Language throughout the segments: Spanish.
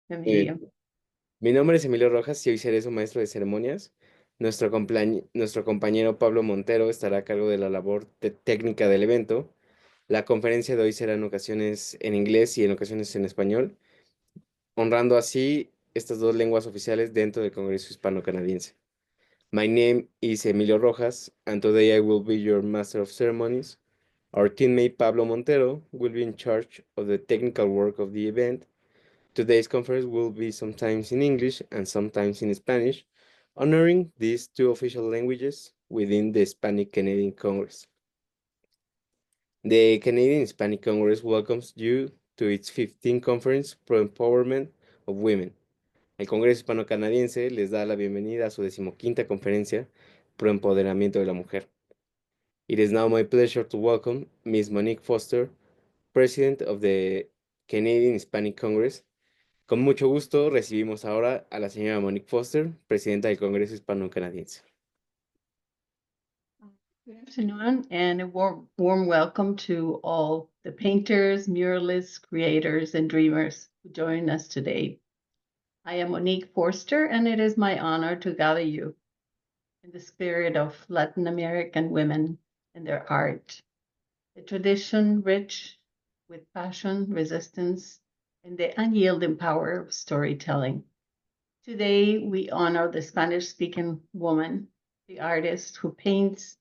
Muy Emilio. bien. Mi nombre es Emilio Rojas y hoy seré su maestro de ceremonias. Nuestro compañero Pablo Montero estará a cargo de la labor técnica del evento. La conferencia de hoy será en ocasiones en inglés y en ocasiones en español, honrando así estas dos lenguas oficiales dentro del Congreso Hispano-Canadiense. My name is Emilio Rojas, and today I will be your Master of Ceremonies. Our teammate Pablo Montero will be in charge of the technical work of the event. Today's conference will be sometimes in English and sometimes in Spanish, honoring these two official languages within the Hispanic Canadian Congress. The Canadian Hispanic Congress welcomes you to its 15th Conference Pro Empowerment of Women. El Congreso Hispano-Canadiense les da la bienvenida a su 15ª conferencia Pro Empoderamiento de la Mujer. It is now my pleasure to welcome Ms. Monique Foster, President of the Canadian Hispanic Congress. Con mucho gusto recibimos ahora a la señora Monique Foster, presidenta del Congreso Hispano-Canadiense. Good afternoon and a warm welcome to all the painters, muralists, creators, and dreamers who join us today. I am Monique Forster, and it is my honor to gather you in the spirit of Latin American women and their art, a tradition rich with passion, resistance, and the unyielding power of storytelling. Today, we honor the Spanish-speaking woman, the artist who paints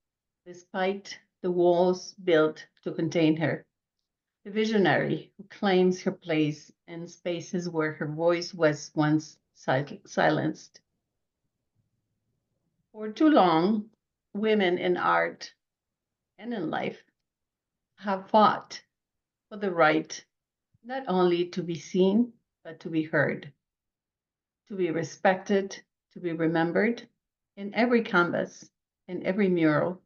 despite the walls built to contain her, the visionary who claims her place in spaces where her voice was once silenced. For too long, women in art and in life have fought for the right not only to be seen, but to be heard, to be respected, to be remembered. In every canvas, in every mural,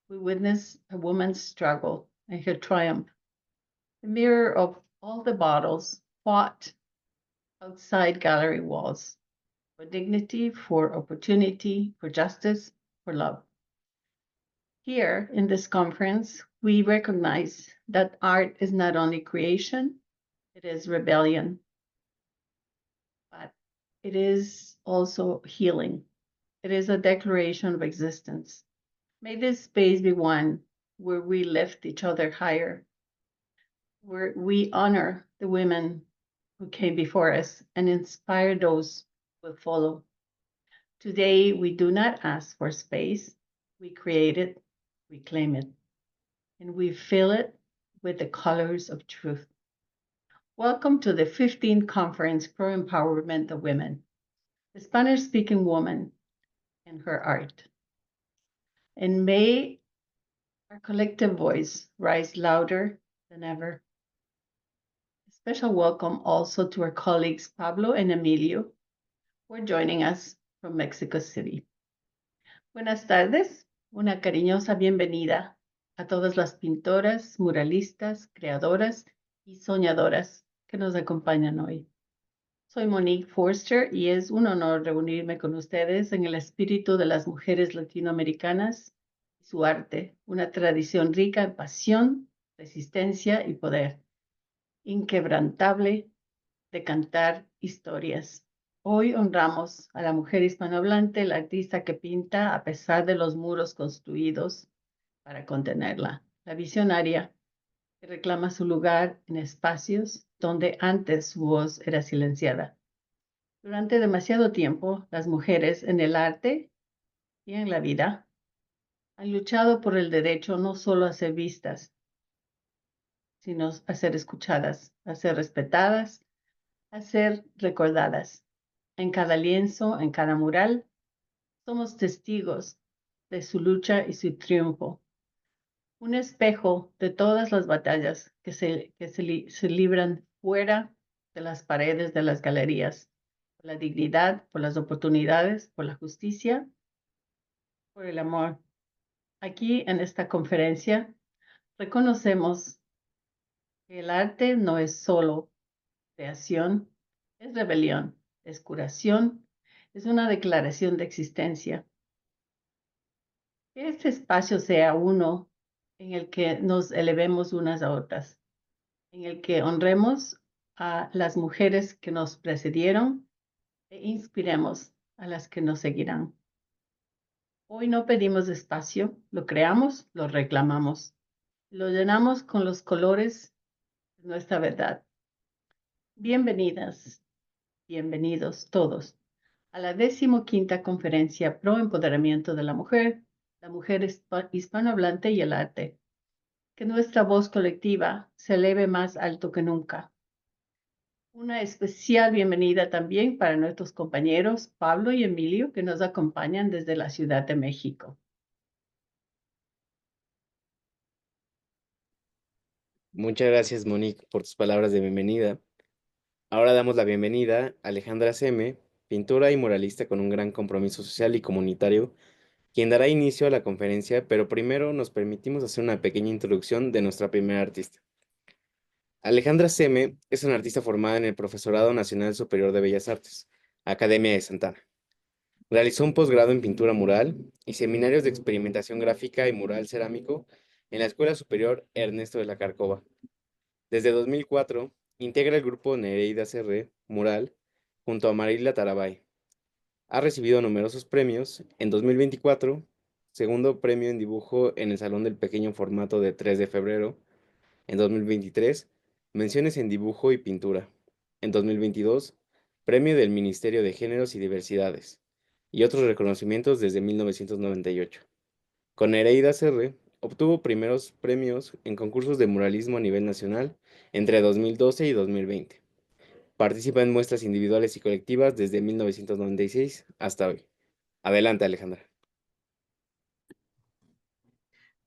we witness a woman's struggle and her triumph. The mirror of all the battles fought outside gallery walls for dignity, for opportunity, for justice, for love. Here in this conference, we recognize that art is not only creation, it is rebellion, but it is also healing. It is a declaration of existence. May this space be one where we lift each other higher, where we honor the women who came before us and inspire those who will follow. Today, we do not ask for space. We create it, we claim it, and we fill it with the colors of truth. Welcome to the 15th Conference Pro Empowerment of Women, the Spanish speaking woman and her art. And may our collective voice rise louder than ever. A special welcome also to our colleagues Pablo and Emilio, who are joining us from Mexico City. Buenas tardes, una cariñosa bienvenida a todas las pintoras, muralistas, creadoras y soñadoras que nos acompañan hoy. Soy Monique Forster y es un honor reunirme con ustedes en el espíritu de las mujeres latinoamericanas y su arte, una tradición rica en pasión, resistencia y poder, inquebrantable de cantar historias. Hoy honramos a la mujer hispanohablante, la artista que pinta a pesar de los muros construidos para contenerla, la visionaria que reclama su lugar en espacios donde antes su voz era silenciada. Durante demasiado tiempo, las mujeres en el arte y en la vida han luchado por el derecho no solo a ser vistas, sino a ser escuchadas, a ser respetadas, a ser recordadas. En cada lienzo, en cada mural, somos testigos de su lucha y su triunfo. Un espejo de todas las batallas que se libran fuera de las paredes de las galerías, por la dignidad, por las oportunidades, por la justicia, por el amor. Aquí en esta conferencia reconocemos que el arte no es solo creación, es rebelión, es curación, es una declaración de existencia. Que este espacio sea uno en el que nos elevemos unas a otras, en el que honremos a las mujeres que nos precedieron e inspiremos a las que nos seguirán. Hoy no pedimos espacio, lo creamos, lo reclamamos, lo llenamos con los colores de nuestra verdad. Bienvenidas, bienvenidos todos a la 15ª Conferencia Pro Empoderamiento de la mujer hispanohablante y el arte. Que nuestra voz colectiva se eleve más alto que nunca. Una especial bienvenida también para nuestros compañeros Pablo y Emilio que nos acompañan desde la Ciudad de México. Muchas gracias, Monique, por tus palabras de bienvenida. Ahora damos la bienvenida a Alejandra Seme, pintora y muralista con un gran compromiso social y comunitario, quien dará inicio a la conferencia, pero primero nos permitimos hacer una pequeña introducción de nuestra primera artista. Alejandra Seme es una artista formada en el Profesorado Nacional Superior de Bellas Artes, Academia de Santana. Realizó un posgrado en pintura mural y seminarios de experimentación gráfica y mural cerámico en la Escuela Superior Ernesto de la Carcova. Desde 2004, integra el grupo Nereida CR Mural junto a Marila Tarabay. Ha recibido numerosos premios. En 2024, segundo premio en dibujo en el Salón del Pequeño Formato de 3 de febrero. En 2023, menciones en dibujo y pintura. En 2022, premio del Ministerio de Géneros y Diversidades. Y otros reconocimientos desde 1998. Con Nereida CR, obtuvo primeros premios en concursos de muralismo a nivel nacional entre 2012 y 2020. Participa en muestras individuales y colectivas desde 1996 hasta hoy. Adelante, Alejandra.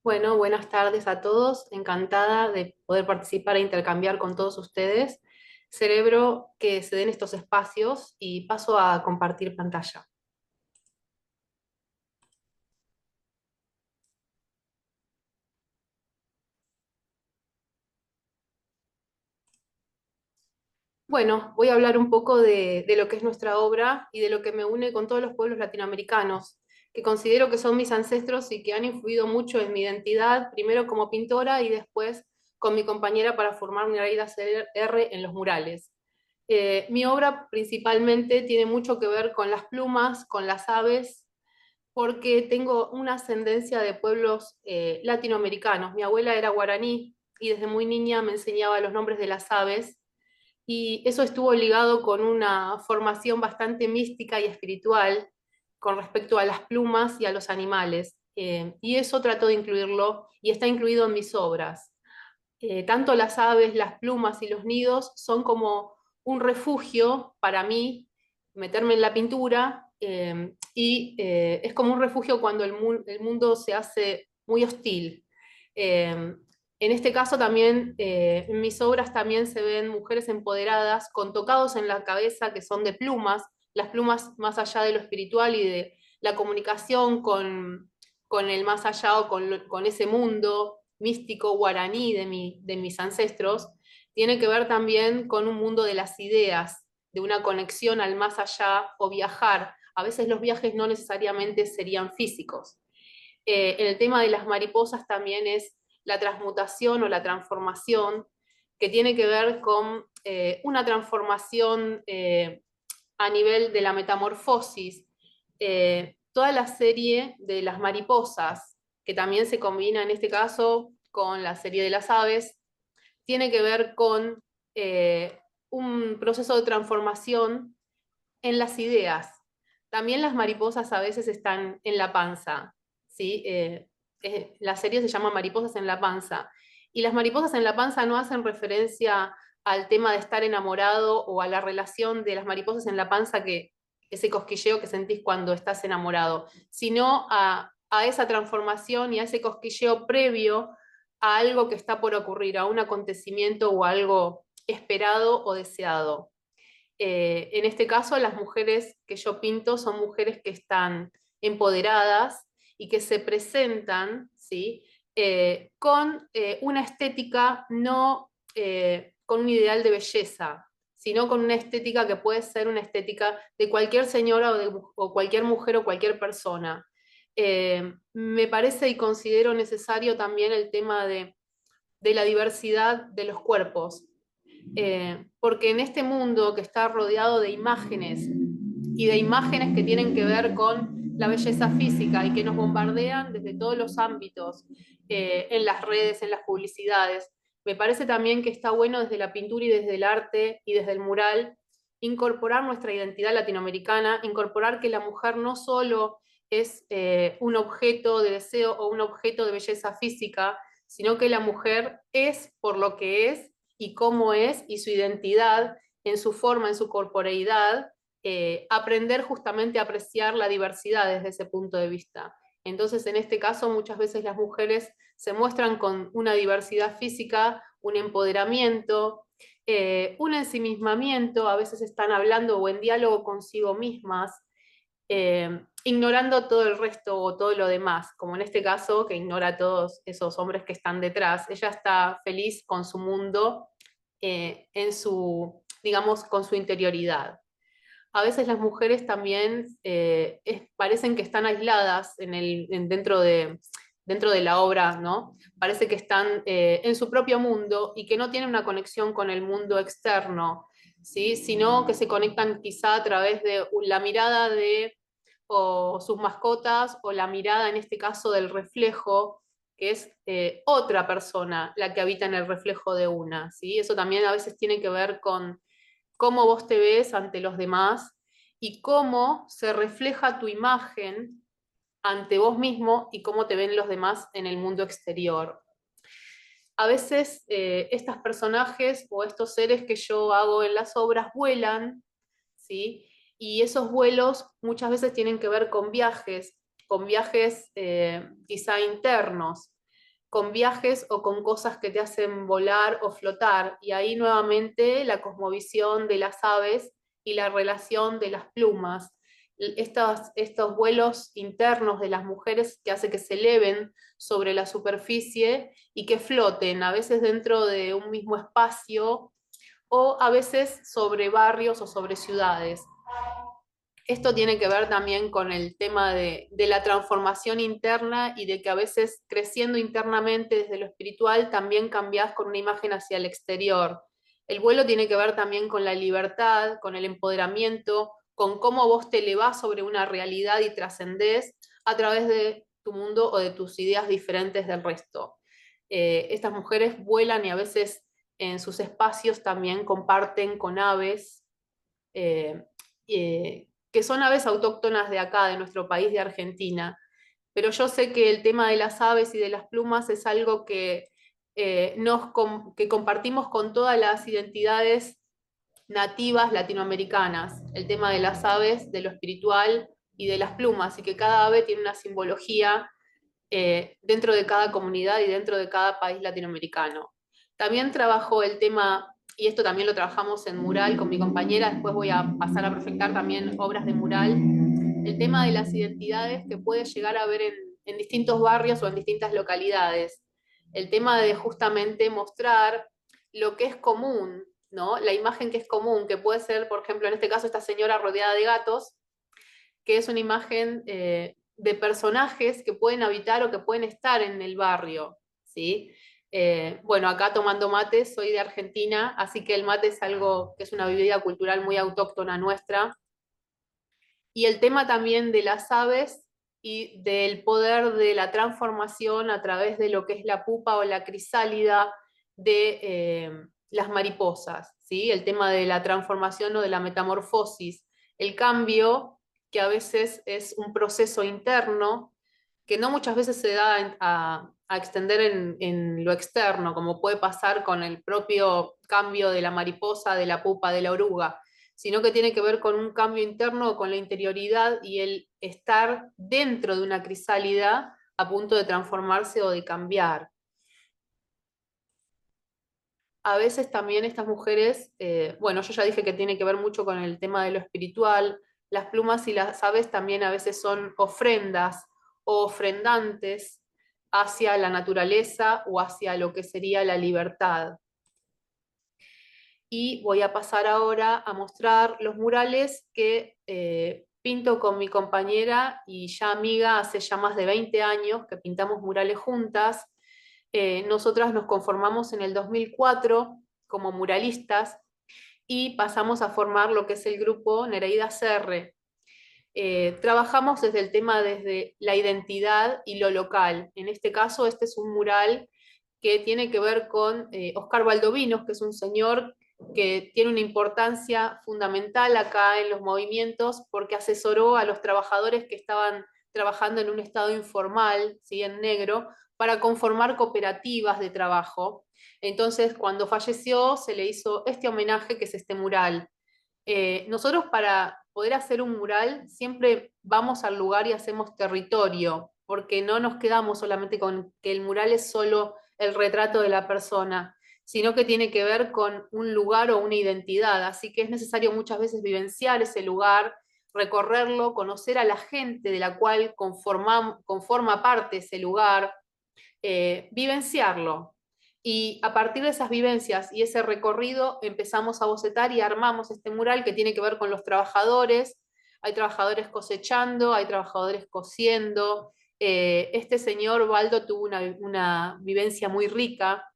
Bueno, buenas tardes a todos. Encantada de poder participar e intercambiar con todos ustedes. Celebro que se den estos espacios y paso a compartir pantalla. Bueno, voy a hablar un poco de lo que es nuestra obra y de lo que me une con todos los pueblos latinoamericanos, que considero que son mis ancestros y que han influido mucho en mi identidad, primero como pintora y después con mi compañera para formar Nereida CR en los murales. Mi obra principalmente tiene mucho que ver con las plumas, con las aves, porque tengo una ascendencia de pueblos latinoamericanos. Mi abuela era guaraní y desde muy niña me enseñaba los nombres de las aves y eso estuvo ligado con una formación bastante mística y espiritual con respecto a las plumas y a los animales. Y eso trato de incluirlo y está incluido en mis obras. Tanto las aves, las plumas y los nidos son como un refugio para mí, meterme en la pintura, es como un refugio cuando el mundo se hace muy hostil. Eh, en este caso también, en mis obras también se ven mujeres empoderadas con tocados en la cabeza que son de plumas, las plumas más allá de lo espiritual y de la comunicación con el más allá o con ese mundo místico guaraní de mis ancestros, tiene que ver también con un mundo de las ideas, de una conexión al más allá o viajar. A veces los viajes no necesariamente serían físicos. En el tema de las mariposas también es la transmutación o la transformación, que tiene que ver con una transformación a nivel de la metamorfosis. Toda la serie de las mariposas, que también se combina en este caso con la serie de las aves, tiene que ver con un proceso de transformación en las ideas. También las mariposas a veces están en la panza, ¿sí? La serie se llama Mariposas en la panza. Y las mariposas en la panza no hacen referencia al tema de estar enamorado o a la relación de las mariposas en la panza, que ese cosquilleo que sentís cuando estás enamorado, sino a esa transformación y a ese cosquilleo previo a algo que está por ocurrir, a un acontecimiento o a algo esperado o deseado. En este caso, las mujeres que yo pinto son mujeres que están empoderadas y que se presentan, ¿sí? Con una estética, no con un ideal de belleza, sino con una estética que puede ser una estética de cualquier señora o cualquier mujer o cualquier persona. Me parece y considero necesario también el tema de la diversidad de los cuerpos. porque en este mundo que está rodeado de imágenes y de imágenes que tienen que ver con la belleza física y que nos bombardean desde todos los ámbitos, en las redes, en las publicidades, me parece también que está bueno desde la pintura y desde el arte y desde el mural incorporar nuestra identidad latinoamericana, incorporar que la mujer no solo es un objeto de deseo o un objeto de belleza física, sino que la mujer es por lo que es y cómo es y su identidad en su forma, en su corporeidad, aprender justamente a apreciar la diversidad desde ese punto de vista. Entonces, en este caso, muchas veces las mujeres se muestran con una diversidad física, un empoderamiento, un ensimismamiento, a veces están hablando o en diálogo consigo mismas, ignorando todo el resto o todo lo demás, como en este caso que ignora a todos esos hombres que están detrás. Ella está feliz con su mundo, en su, digamos, con su interioridad. A veces las mujeres también parecen que están aisladas dentro de la obra, ¿no? Parece que están en su propio mundo y que no tienen una conexión con el mundo externo, ¿sí? Sino que se conectan quizá a través de la mirada de o sus mascotas o la mirada, en este caso, del reflejo, que es otra persona la que habita en el reflejo de una, ¿sí? Eso también a veces tiene que ver con cómo vos te ves ante los demás y cómo se refleja tu imagen ante vos mismo y cómo te ven los demás en el mundo exterior. A veces estos personajes o estos seres que yo hago en las obras vuelan, ¿sí? Y esos vuelos muchas veces tienen que ver con viajes quizá internos, con viajes o con cosas que te hacen volar o flotar. Y ahí nuevamente la cosmovisión de las aves y la relación de las plumas. Estos vuelos internos de las mujeres que hace que se eleven sobre la superficie y que floten, a veces dentro de un mismo espacio o a veces sobre barrios o sobre ciudades. Esto tiene que ver también con el tema de la transformación interna y de que a veces creciendo internamente desde lo espiritual también cambiás con una imagen hacia el exterior. El vuelo tiene que ver también con la libertad, con el empoderamiento, con cómo vos te elevás sobre una realidad y trascendés a través de tu mundo o de tus ideas diferentes del resto. Estas mujeres vuelan y a veces en sus espacios también comparten con aves, eh, que son aves autóctonas de acá, de nuestro país, de Argentina. Pero yo sé que el tema de las aves y de las plumas es algo que compartimos con todas las identidades nativas latinoamericanas, el tema de las aves, de lo espiritual y de las plumas, y que cada ave tiene una simbología dentro de cada comunidad y dentro de cada país latinoamericano. También trabajo el tema, y esto también lo trabajamos en mural con mi compañera, después voy a pasar a proyectar también obras de mural, el tema de las identidades que puede llegar a haber en distintos barrios o en distintas localidades. El tema de justamente mostrar lo que es común, ¿no? La imagen que es común, que puede ser, por ejemplo, en este caso, esta señora rodeada de gatos, que es una imagen de personajes que pueden habitar o que pueden estar en el barrio, ¿sí? Bueno, acá tomando mate, soy de Argentina, así que el mate es algo que es una bebida cultural muy autóctona nuestra. Y el tema también de las aves y del poder de la transformación a través de lo que es la pupa o la crisálida de las mariposas, ¿sí? El tema de la transformación o de la metamorfosis, el cambio que a veces es un proceso interno que no muchas veces se da a extender en lo externo, como puede pasar con el propio cambio de la mariposa, de la pupa, de la oruga, sino que tiene que ver con un cambio interno, con la interioridad y el estar dentro de una crisálida a punto de transformarse o de cambiar. A veces también estas mujeres, bueno, yo ya dije que tiene que ver mucho con el tema de lo espiritual, las plumas y las aves también a veces son ofrendas o ofrendantes hacia la naturaleza o hacia lo que sería la libertad. Y voy a pasar ahora a mostrar los murales que pinto con mi compañera y ya amiga hace ya más de 20 años que pintamos murales juntas. Nosotras nos conformamos en el 2004 como muralistas y pasamos a formar lo que es el grupo Nereida Serre. Trabajamos desde el tema, desde la identidad y lo local. En este caso, este es un mural que tiene que ver con Oscar Valdovinos, que es un señor que tiene una importancia fundamental acá en los movimientos porque asesoró a los trabajadores que estaban trabajando en un estado informal, ¿sí? En negro, para conformar cooperativas de trabajo. Entonces, cuando falleció, se le hizo este homenaje, que es este mural. Nosotros, para poder hacer un mural siempre vamos al lugar y hacemos territorio, porque no nos quedamos solamente con que el mural es solo el retrato de la persona, sino que tiene que ver con un lugar o una identidad. Así que es necesario muchas veces vivenciar ese lugar, recorrerlo, conocer a la gente de la cual conforma parte ese lugar, vivenciarlo. Y a partir de esas vivencias y ese recorrido empezamos a bocetar y armamos este mural que tiene que ver con los trabajadores. Hay trabajadores cosechando, hay trabajadores cosiendo. Este señor Baldo tuvo una vivencia muy rica,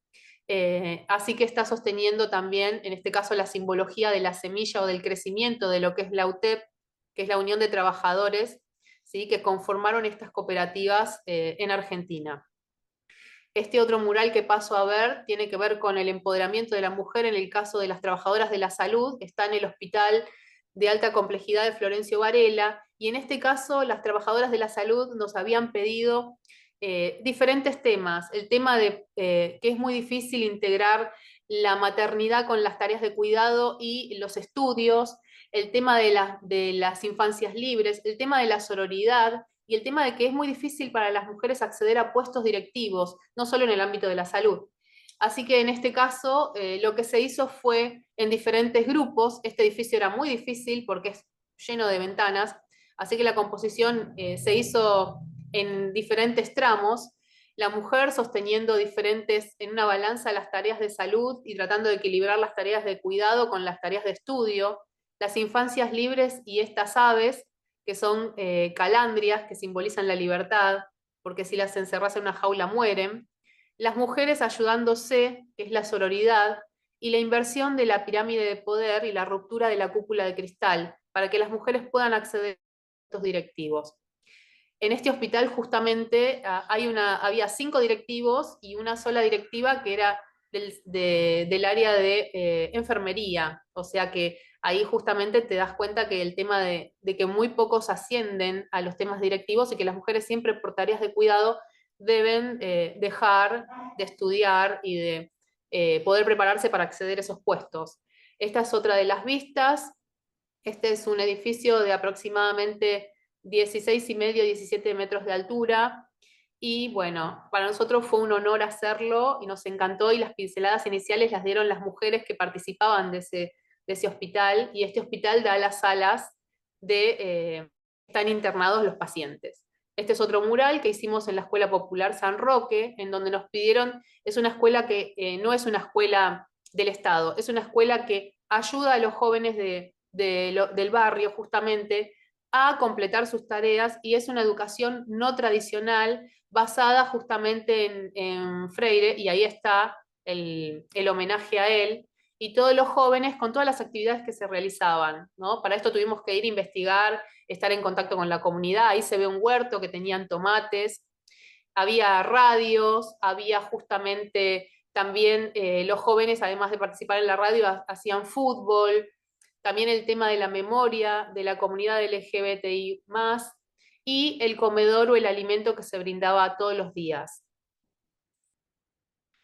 así que está sosteniendo también, en este caso, la simbología de la semilla o del crecimiento de lo que es la UTEP, que es la Unión de Trabajadores, ¿sí? Que conformaron estas cooperativas en Argentina. Este otro mural que paso a ver tiene que ver con el empoderamiento de la mujer en el caso de las trabajadoras de la salud. Está en el Hospital de Alta Complejidad de Florencio Varela, y en este caso las trabajadoras de la salud nos habían pedido diferentes temas. El tema de que es muy difícil integrar la maternidad con las tareas de cuidado y los estudios, el tema de las infancias libres, el tema de la sororidad, y el tema de que es muy difícil para las mujeres acceder a puestos directivos, no solo en el ámbito de la salud. Así que en este caso lo que se hizo fue en diferentes grupos. Este edificio era muy difícil porque es lleno de ventanas, así que la composición se hizo en diferentes tramos, la mujer sosteniendo diferentes, en una balanza, las tareas de salud y tratando de equilibrar las tareas de cuidado con las tareas de estudio, las infancias libres y estas aves, que son calandrias, que simbolizan la libertad, porque si las encerras en una jaula mueren, las mujeres ayudándose, que es la sororidad, y la inversión de la pirámide de poder y la ruptura de la cúpula de cristal, para que las mujeres puedan acceder a estos directivos. En este hospital justamente había 5 directivos y una sola directiva que era del área de enfermería, o sea que ahí justamente te das cuenta que el tema de que muy pocos ascienden a los temas directivos y que las mujeres siempre por tareas de cuidado deben dejar de estudiar y de poder prepararse para acceder a esos puestos. Esta es otra de las vistas. Este es un edificio de aproximadamente 16,5, 17 metros de altura. Y bueno, para nosotros fue un honor hacerlo y nos encantó, y las pinceladas iniciales las dieron las mujeres que participaban de ese hospital, y este hospital da las salas de están internados los pacientes. Este es otro mural que hicimos en la Escuela Popular San Roque, en donde nos pidieron, es una escuela que no es una escuela del Estado, es una escuela que ayuda a los jóvenes del barrio justamente a completar sus tareas, y es una educación no tradicional basada justamente en Freire, y ahí está el homenaje a él, y todos los jóvenes con todas las actividades que se realizaban, ¿no? Para esto tuvimos que ir a investigar, estar en contacto con la comunidad. Ahí se ve un huerto que tenían tomates, había radios, había justamente también los jóvenes, además de participar en la radio, hacían fútbol, también el tema de la memoria de la comunidad LGBTI+, y el comedor o el alimento que se brindaba todos los días.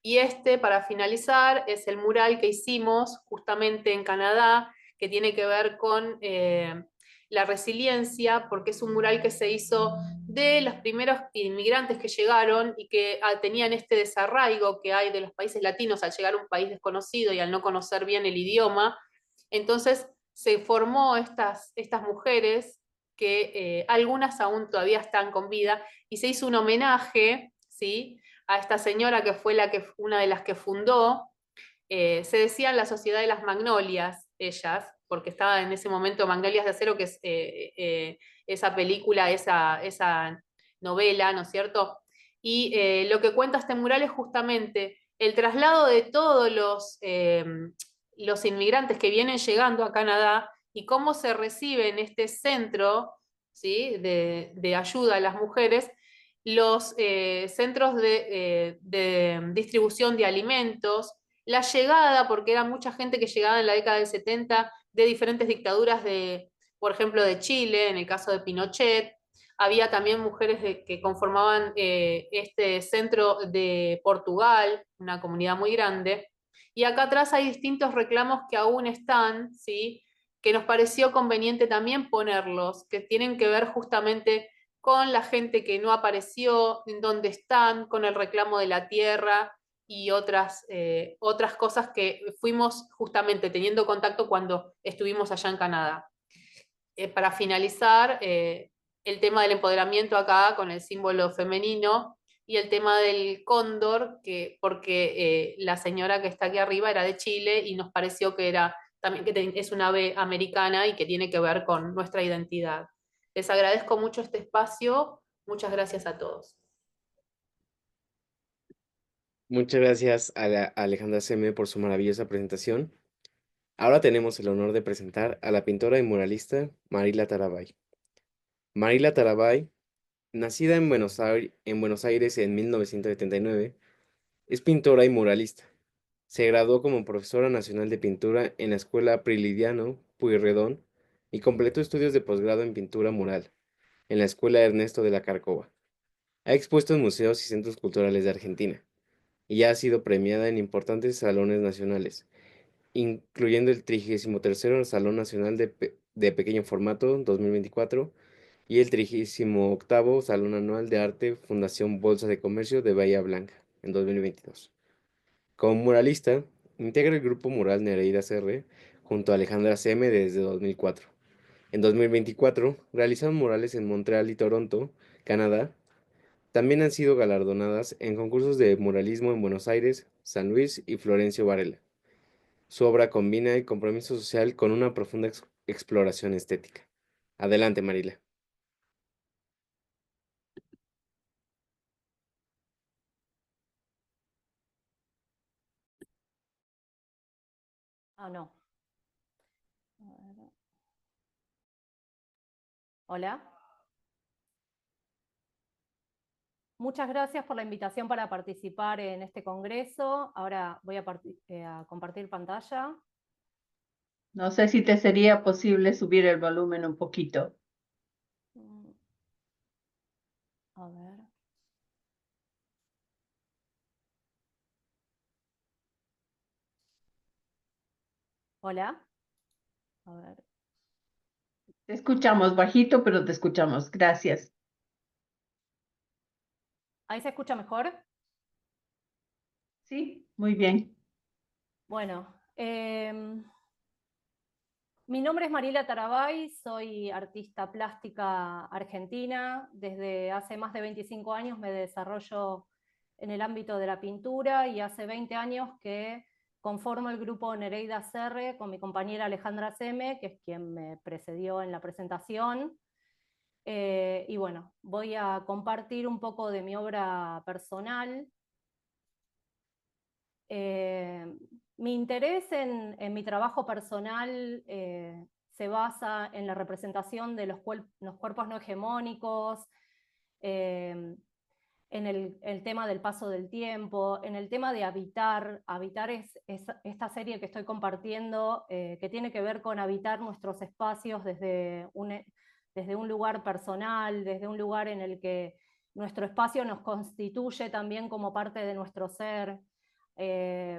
Y este, para finalizar, es el mural que hicimos justamente en Canadá, que tiene que ver con la resiliencia, porque es un mural que se hizo de los primeros inmigrantes que llegaron y que tenían este desarraigo que hay de los países latinos al llegar a un país desconocido y al no conocer bien el idioma. Entonces se formó estas mujeres, que algunas aún todavía están con vida, y se hizo un homenaje, ¿sí?, a esta señora que fue una de las que fundó. Se decían la Sociedad de las Magnolias, ellas, porque estaba en ese momento Magnolias de Acero, que es esa película, esa novela, ¿no es cierto? Y lo que cuenta este mural es justamente el traslado de todos los inmigrantes que vienen llegando a Canadá y cómo se recibe en este centro, ¿sí?, de ayuda a las mujeres, los centros de distribución de alimentos, la llegada, porque era mucha gente que llegaba en la década del 70 de diferentes dictaduras por ejemplo, de Chile, en el caso de Pinochet. Había también mujeres que conformaban este centro de Portugal, una comunidad muy grande. Y acá atrás hay distintos reclamos que aún están, ¿sí?, que nos pareció conveniente también ponerlos, que tienen que ver justamente con la gente que no apareció, en dónde están, con el reclamo de la tierra y otras cosas que fuimos justamente teniendo contacto cuando estuvimos allá en Canadá. Para finalizar, el tema del empoderamiento acá con el símbolo femenino y el tema del cóndor, porque la señora que está aquí arriba era de Chile y nos pareció que era también que es una ave americana y que tiene que ver con nuestra identidad. Les agradezco mucho este espacio. Muchas gracias a todos. Muchas gracias a Alejandra Seme por su maravillosa presentación. Ahora tenemos el honor de presentar a la pintora y muralista Marila Tarabay. Marila Tarabay, nacida en Buenos Aires en 1979, es pintora y muralista. Se graduó como profesora nacional de pintura en la Escuela Prilidiano Pueyrredón y completó estudios de posgrado en pintura mural en la Escuela Ernesto de la Carcova. Ha expuesto en museos y centros culturales de Argentina y ha sido premiada en importantes salones nacionales, incluyendo el 33º Salón Nacional de Pequeño Formato 2024 y el 38º Salón Anual de Arte Fundación Bolsa de Comercio de Bahía Blanca en 2022. Como muralista, integra el grupo mural Nereida CR junto a Alejandra Seme desde 2004. En 2024 realizaron murales en Montreal y Toronto, Canadá. También han sido galardonadas en concursos de muralismo en Buenos Aires, San Luis y Florencio Varela. Su obra combina el compromiso social con una profunda exploración estética. Adelante, Marila. Ah, no. A ver. Hola. Muchas gracias por la invitación para participar en este congreso. Ahora voy a compartir pantalla. No sé si te sería posible subir el volumen un poquito. A ver. Hola. A ver. Te escuchamos bajito, pero te escuchamos. Gracias. ¿Ahí se escucha mejor? Sí, muy bien. Bueno, mi nombre es Marila Tarabay, soy artista plástica argentina. Desde hace más de 25 años me desarrollo en el ámbito de la pintura y hace 20 años que conformo el grupo Nereida Serre con mi compañera Alejandra Seme, que es quien me precedió en la presentación. Y bueno, voy a compartir un poco de mi obra personal. Mi interés en mi trabajo personal se basa en la representación de los cuerpos no hegemónicos, eh, en el tema del paso del tiempo, en el tema de habitar. Habitar es esta serie que estoy compartiendo, que tiene que ver con habitar nuestros espacios desde un lugar personal, desde un lugar en el que nuestro espacio nos constituye también como parte de nuestro ser.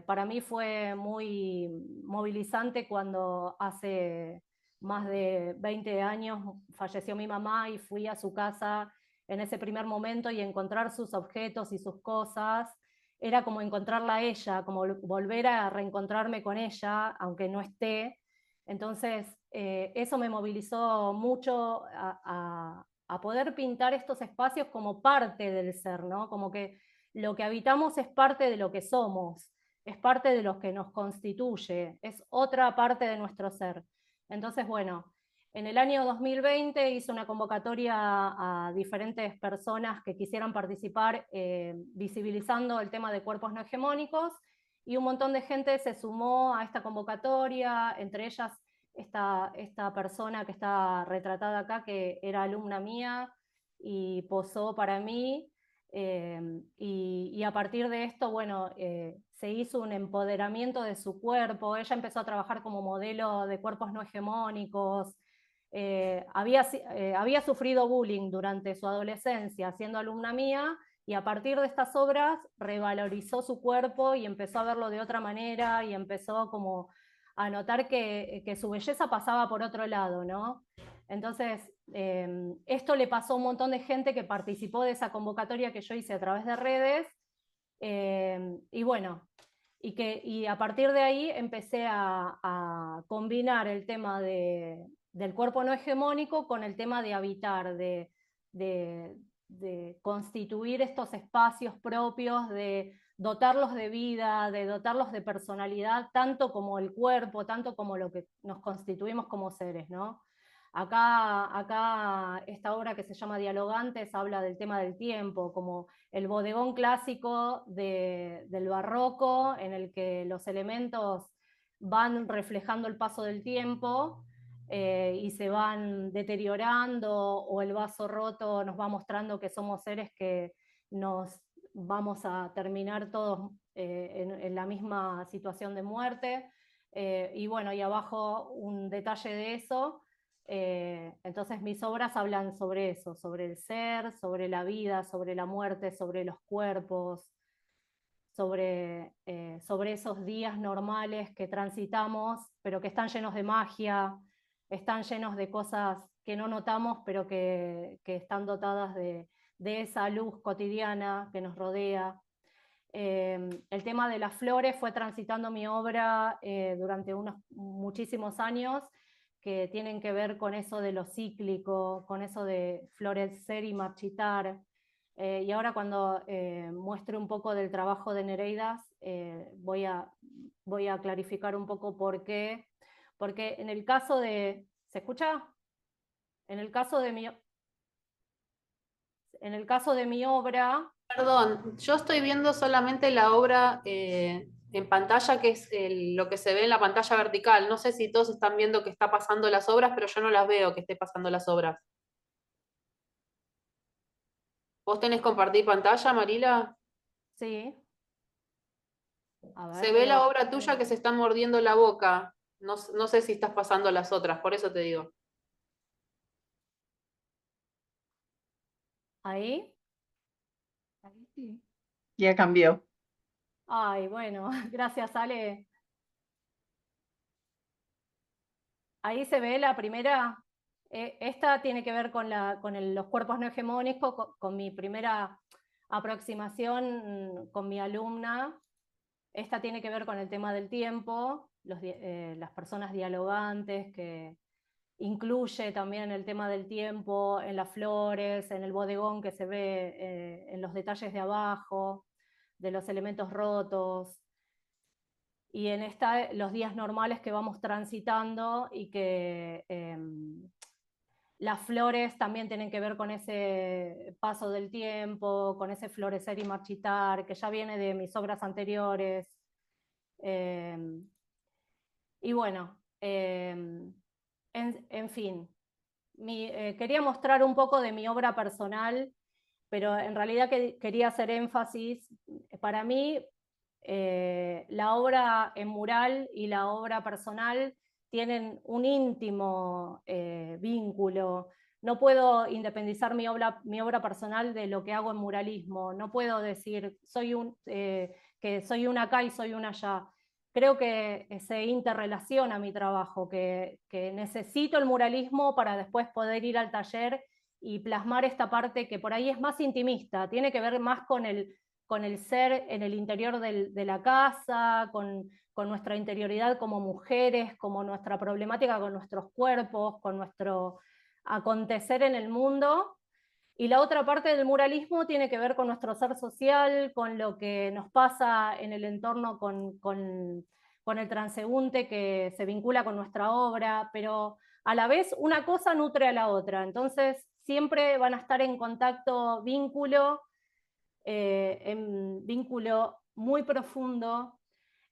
Para mí fue muy movilizante cuando hace más de 20 años falleció mi mamá y fui a su casa en ese primer momento, y encontrar sus objetos y sus cosas era como encontrarla a ella, como volver a reencontrarme con ella, aunque no esté. Entonces, eso me movilizó mucho a poder pintar estos espacios como parte del ser, ¿no? Como que lo que habitamos es parte de lo que somos, es parte de lo que nos constituye, es otra parte de nuestro ser. Entonces, bueno, En el año 2020 hice una convocatoria a diferentes personas que quisieran participar visibilizando el tema de cuerpos no hegemónicos, y un montón de gente se sumó a esta convocatoria, entre ellas esta persona que está retratada acá, que era alumna mía y posó para mí. Y a partir de esto, bueno, se hizo un empoderamiento de su cuerpo. Ella empezó a trabajar como modelo de cuerpos no hegemónicos. Había sufrido bullying durante su adolescencia siendo alumna mía, y a partir de estas obras revalorizó su cuerpo y empezó a verlo de otra manera, y empezó como a notar que su belleza pasaba por otro lado, ¿no? Entonces, esto le pasó a un montón de gente que participó de esa convocatoria que yo hice a través de redes, y bueno, y a partir de ahí empecé a combinar el tema del cuerpo no hegemónico con el tema de habitar, de constituir estos espacios propios, de dotarlos de vida, de dotarlos de personalidad, tanto como el cuerpo, tanto como lo que nos constituimos como seres, ¿no? Acá esta obra que se llama Dialogantes habla del tema del tiempo, como el bodegón clásico del barroco, en el que los elementos van reflejando el paso del tiempo y se van deteriorando, o el vaso roto nos va mostrando que somos seres que nos vamos a terminar todos en la misma situación de muerte. Y bueno, y abajo un detalle de eso. Entonces mis obras hablan sobre eso, sobre el ser, sobre la vida, sobre la muerte, sobre los cuerpos, sobre esos días normales que transitamos, pero que están llenos de magia, están llenos de cosas que no notamos, pero que están dotadas de esa luz cotidiana que nos rodea. El tema de las flores fue transitando mi obra durante unos muchísimos años, que tienen que ver con eso de lo cíclico, con eso de florecer y marchitar. Y ahora cuando muestre un poco del trabajo de Nereidas, voy a clarificar un poco por qué. Porque en el caso de... ¿Se escucha? En el caso de mi obra... Perdón, yo estoy viendo solamente la obra en pantalla, que es lo que se ve en la pantalla vertical. No sé si todos están viendo que está pasando las obras, pero yo no las veo que esté pasando las obras. ¿Vos tenés compartir pantalla, Marila? Sí. A ver, Se ve la obra tuya que se están mordiendo la boca. No, no sé si estás pasando las otras, por eso te digo. ¿Ahí? Ahí sí. Ya cambió. Ay, bueno, gracias, Ale. Ahí se ve la primera. Esta tiene que ver con los cuerpos no hegemónicos, con mi primera aproximación con mi alumna. Esta tiene que ver con el tema del tiempo, las personas dialogantes, que incluye también el tema del tiempo en las flores, en el bodegón que se ve en los detalles de abajo, de los elementos rotos, y en los días normales que vamos transitando, y que las flores también tienen que ver con ese paso del tiempo, con ese florecer y marchitar, que ya viene de mis obras anteriores. Y bueno, en fin, quería mostrar un poco de mi obra personal, pero en realidad quería hacer énfasis. Para mí, la obra en mural y la obra personal tienen un íntimo vínculo. No puedo independizar mi obra personal de lo que hago en muralismo. No puedo decir que soy una acá y soy una allá. Creo que se interrelaciona mi trabajo, que necesito el muralismo para después poder ir al taller y plasmar esta parte que por ahí es más intimista, tiene que ver más con el ser en el interior de la casa, con nuestra interioridad como mujeres, como nuestra problemática con nuestros cuerpos, con nuestro acontecer en el mundo. Y la otra parte del muralismo tiene que ver con nuestro ser social, con lo que nos pasa en el entorno, con el transeúnte que se vincula con nuestra obra, pero a la vez una cosa nutre a la otra, entonces siempre van a estar en contacto, vínculo muy profundo.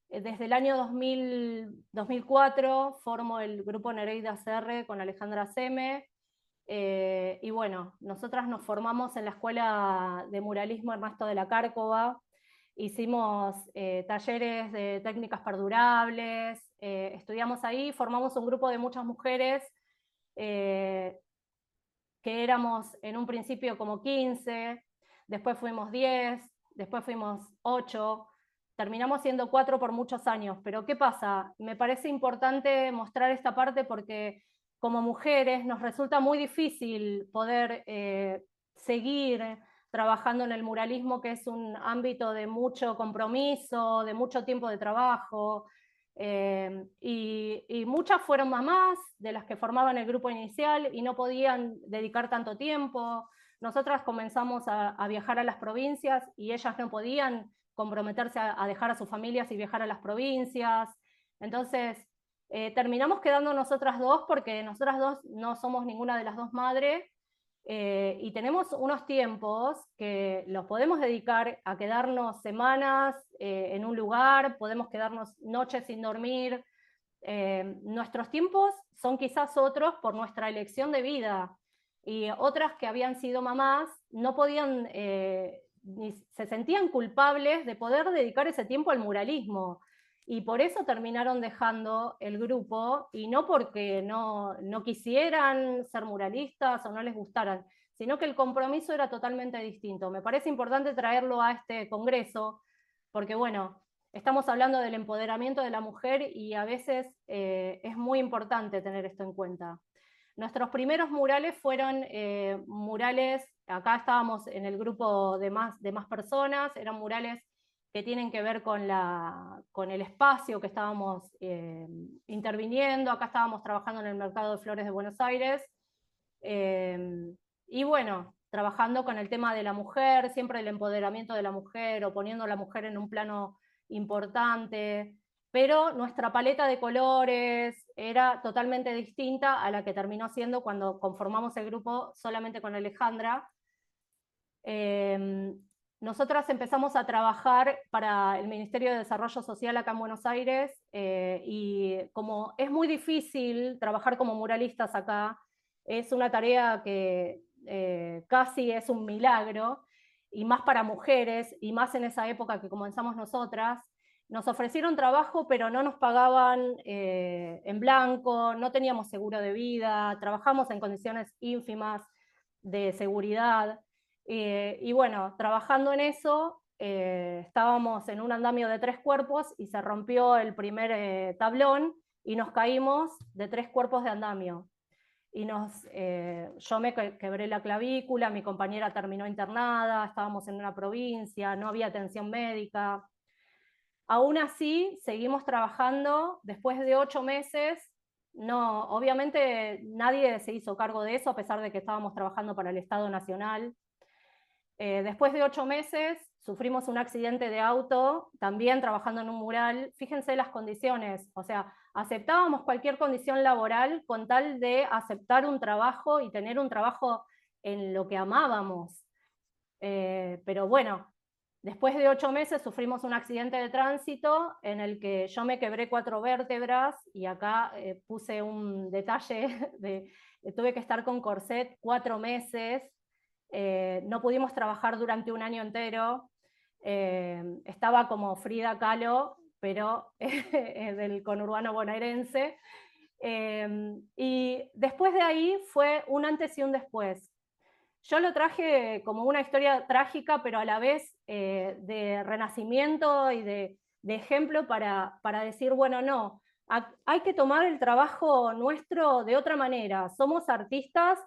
Desde el año 2004 formo el grupo Nereida CR con Alejandra Seme, y bueno, nosotras nos formamos en la Escuela de Muralismo Ernesto de la Cárcova, hicimos talleres de técnicas perdurables, estudiamos ahí, formamos un grupo de muchas mujeres, que éramos en un principio como 15, después fuimos 10, después fuimos 8, terminamos siendo 4 por muchos años. Pero ¿qué pasa? Me parece importante mostrar esta parte porque como mujeres nos resulta muy difícil poder seguir trabajando en el muralismo, que es un ámbito de mucho compromiso, de mucho tiempo de trabajo, y muchas fueron mamás de las que formaban el grupo inicial y no podían dedicar tanto tiempo. Nosotras comenzamos a viajar a las provincias y ellas no podían comprometerse a dejar a sus familias y viajar a las provincias. Entonces, terminamos quedando nosotras dos porque nosotras dos no somos ninguna de las dos madres, y tenemos unos tiempos que los podemos dedicar a quedarnos semanas en un lugar, podemos quedarnos noches sin dormir. Nuestros tiempos son quizás otros por nuestra elección de vida, y otras que habían sido mamás no podían, ni se sentían culpables de poder dedicar ese tiempo al muralismo, y por eso terminaron dejando el grupo, y no porque no quisieran ser muralistas o no les gustaran, sino que el compromiso era totalmente distinto. Me parece importante traerlo a este congreso, porque bueno, estamos hablando del empoderamiento de la mujer y a veces es muy importante tener esto en cuenta. Nuestros primeros murales fueron murales, acá estábamos en el grupo de más personas, eran murales que tienen que ver con el espacio que estábamos interviniendo. Acá estábamos trabajando en el Mercado de Flores de Buenos Aires, y bueno, trabajando con el tema de la mujer, siempre el empoderamiento de la mujer, o poniendo a la mujer en un plano importante, pero nuestra paleta de colores era totalmente distinta a la que terminó siendo cuando conformamos el grupo solamente con Alejandra. Nosotras empezamos a trabajar para el Ministerio de Desarrollo Social acá en Buenos Aires, y como es muy difícil trabajar como muralistas acá, es una tarea que casi es un milagro, y más para mujeres, y más en esa época que comenzamos nosotras. Nos ofrecieron trabajo, pero no nos pagaban en blanco, no teníamos seguro de vida, trabajamos en condiciones ínfimas de seguridad. Y bueno, trabajando en eso, estábamos en un andamio de 3 cuerpos y se rompió el primer tablón y nos caímos de 3 cuerpos de andamio. Y yo me quebré la clavícula, mi compañera terminó internada, estábamos en una provincia, no había atención médica. Aún así, seguimos trabajando. Después de 8 meses, no, obviamente nadie se hizo cargo de eso, a pesar de que estábamos trabajando para el Estado Nacional. Después de 8 meses sufrimos un accidente de auto, también trabajando en un mural. Fíjense las condiciones, o sea, aceptábamos cualquier condición laboral con tal de aceptar un trabajo y tener un trabajo en lo que amábamos. Pero bueno, después de 8 meses sufrimos un accidente de tránsito en el que yo me quebré 4 vértebras, y acá puse un detalle, tuve que estar con corset 4 meses. No pudimos trabajar durante un año entero. Estaba como Frida Kahlo, pero del conurbano bonaerense. Y después de ahí fue un antes y un después. Yo lo traje como una historia trágica, pero a la vez de renacimiento y de ejemplo para decir, bueno, no, hay que tomar el trabajo nuestro de otra manera. Somos artistas,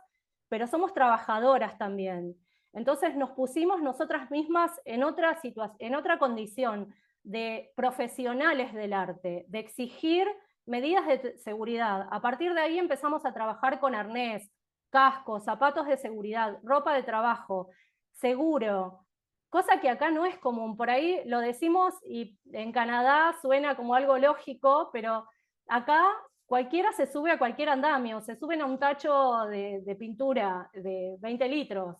pero somos trabajadoras también. Entonces nos pusimos nosotras mismas en otra condición de profesionales del arte, de exigir medidas de seguridad. A partir de ahí empezamos a trabajar con arnés, cascos, zapatos de seguridad, ropa de trabajo, seguro, cosa que acá no es común. Por ahí lo decimos y en Canadá suena como algo lógico, pero acá cualquiera se sube a cualquier andamio, se suben a un tacho de pintura de 20 litros,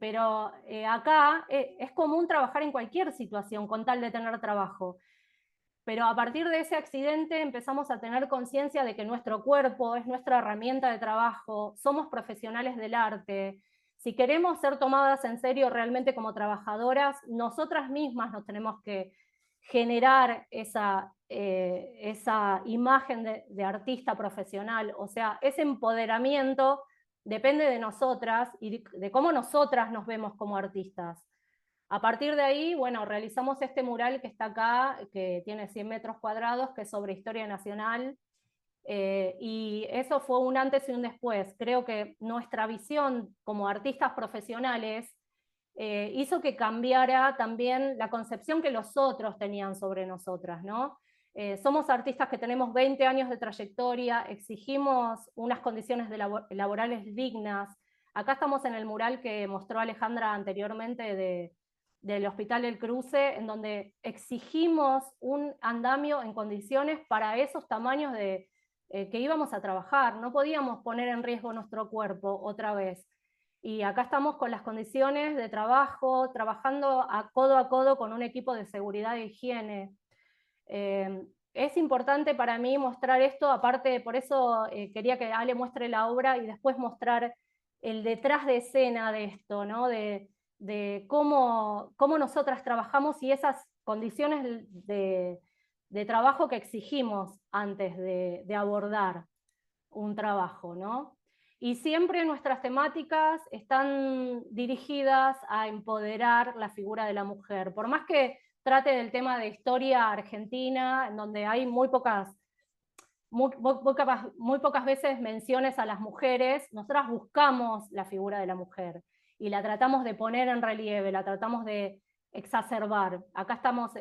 pero acá es común trabajar en cualquier situación con tal de tener trabajo. Pero a partir de ese accidente empezamos a tener conciencia de que nuestro cuerpo es nuestra herramienta de trabajo, somos profesionales del arte. Si queremos ser tomadas en serio realmente como trabajadoras, nosotras mismas nos tenemos que generar esa imagen de artista profesional, o sea, ese empoderamiento depende de nosotras y de cómo nosotras nos vemos como artistas. A partir de ahí, bueno, realizamos este mural que está acá, que tiene 100 metros cuadrados, que es sobre historia nacional, y eso fue un antes y un después. Creo que nuestra visión como artistas profesionales hizo que cambiara también la concepción que los otros tenían sobre nosotras, ¿no? Somos artistas que tenemos 20 años de trayectoria, exigimos unas condiciones laborales dignas. Acá estamos en el mural que mostró Alejandra anteriormente del Hospital El Cruce, en donde exigimos un andamio en condiciones para esos tamaños que íbamos a trabajar. No podíamos poner en riesgo nuestro cuerpo otra vez. Y acá estamos con las condiciones de trabajo, trabajando a codo con un equipo de seguridad e higiene. Es importante para mí mostrar esto, aparte por eso quería que Ale muestre la obra y después mostrar el detrás de escena de esto, ¿no? de cómo nosotras trabajamos y esas condiciones de trabajo que exigimos antes de abordar un trabajo, ¿no? Y siempre nuestras temáticas están dirigidas a empoderar la figura de la mujer. Por más que trate del tema de historia argentina, en donde hay muy pocas veces menciones a las mujeres, nosotras buscamos la figura de la mujer y la tratamos de poner en relieve, la tratamos de exacerbar. Acá estamos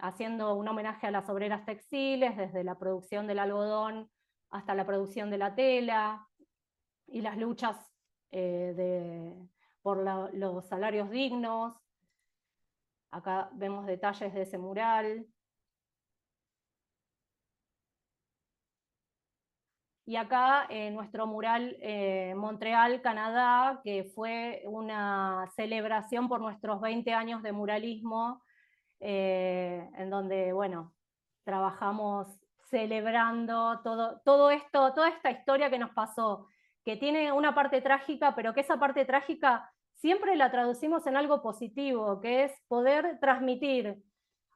haciendo un homenaje a las obreras textiles, desde la producción del algodón hasta la producción de la tela y las luchas por los salarios dignos. Acá vemos detalles de ese mural. Y acá nuestro mural Montreal, Canadá, que fue una celebración por nuestros 20 años de muralismo, en donde, bueno, trabajamos celebrando todo esto, toda esta historia que nos pasó, que tiene una parte trágica, pero que esa parte trágica siempre la traducimos en algo positivo, que es poder transmitir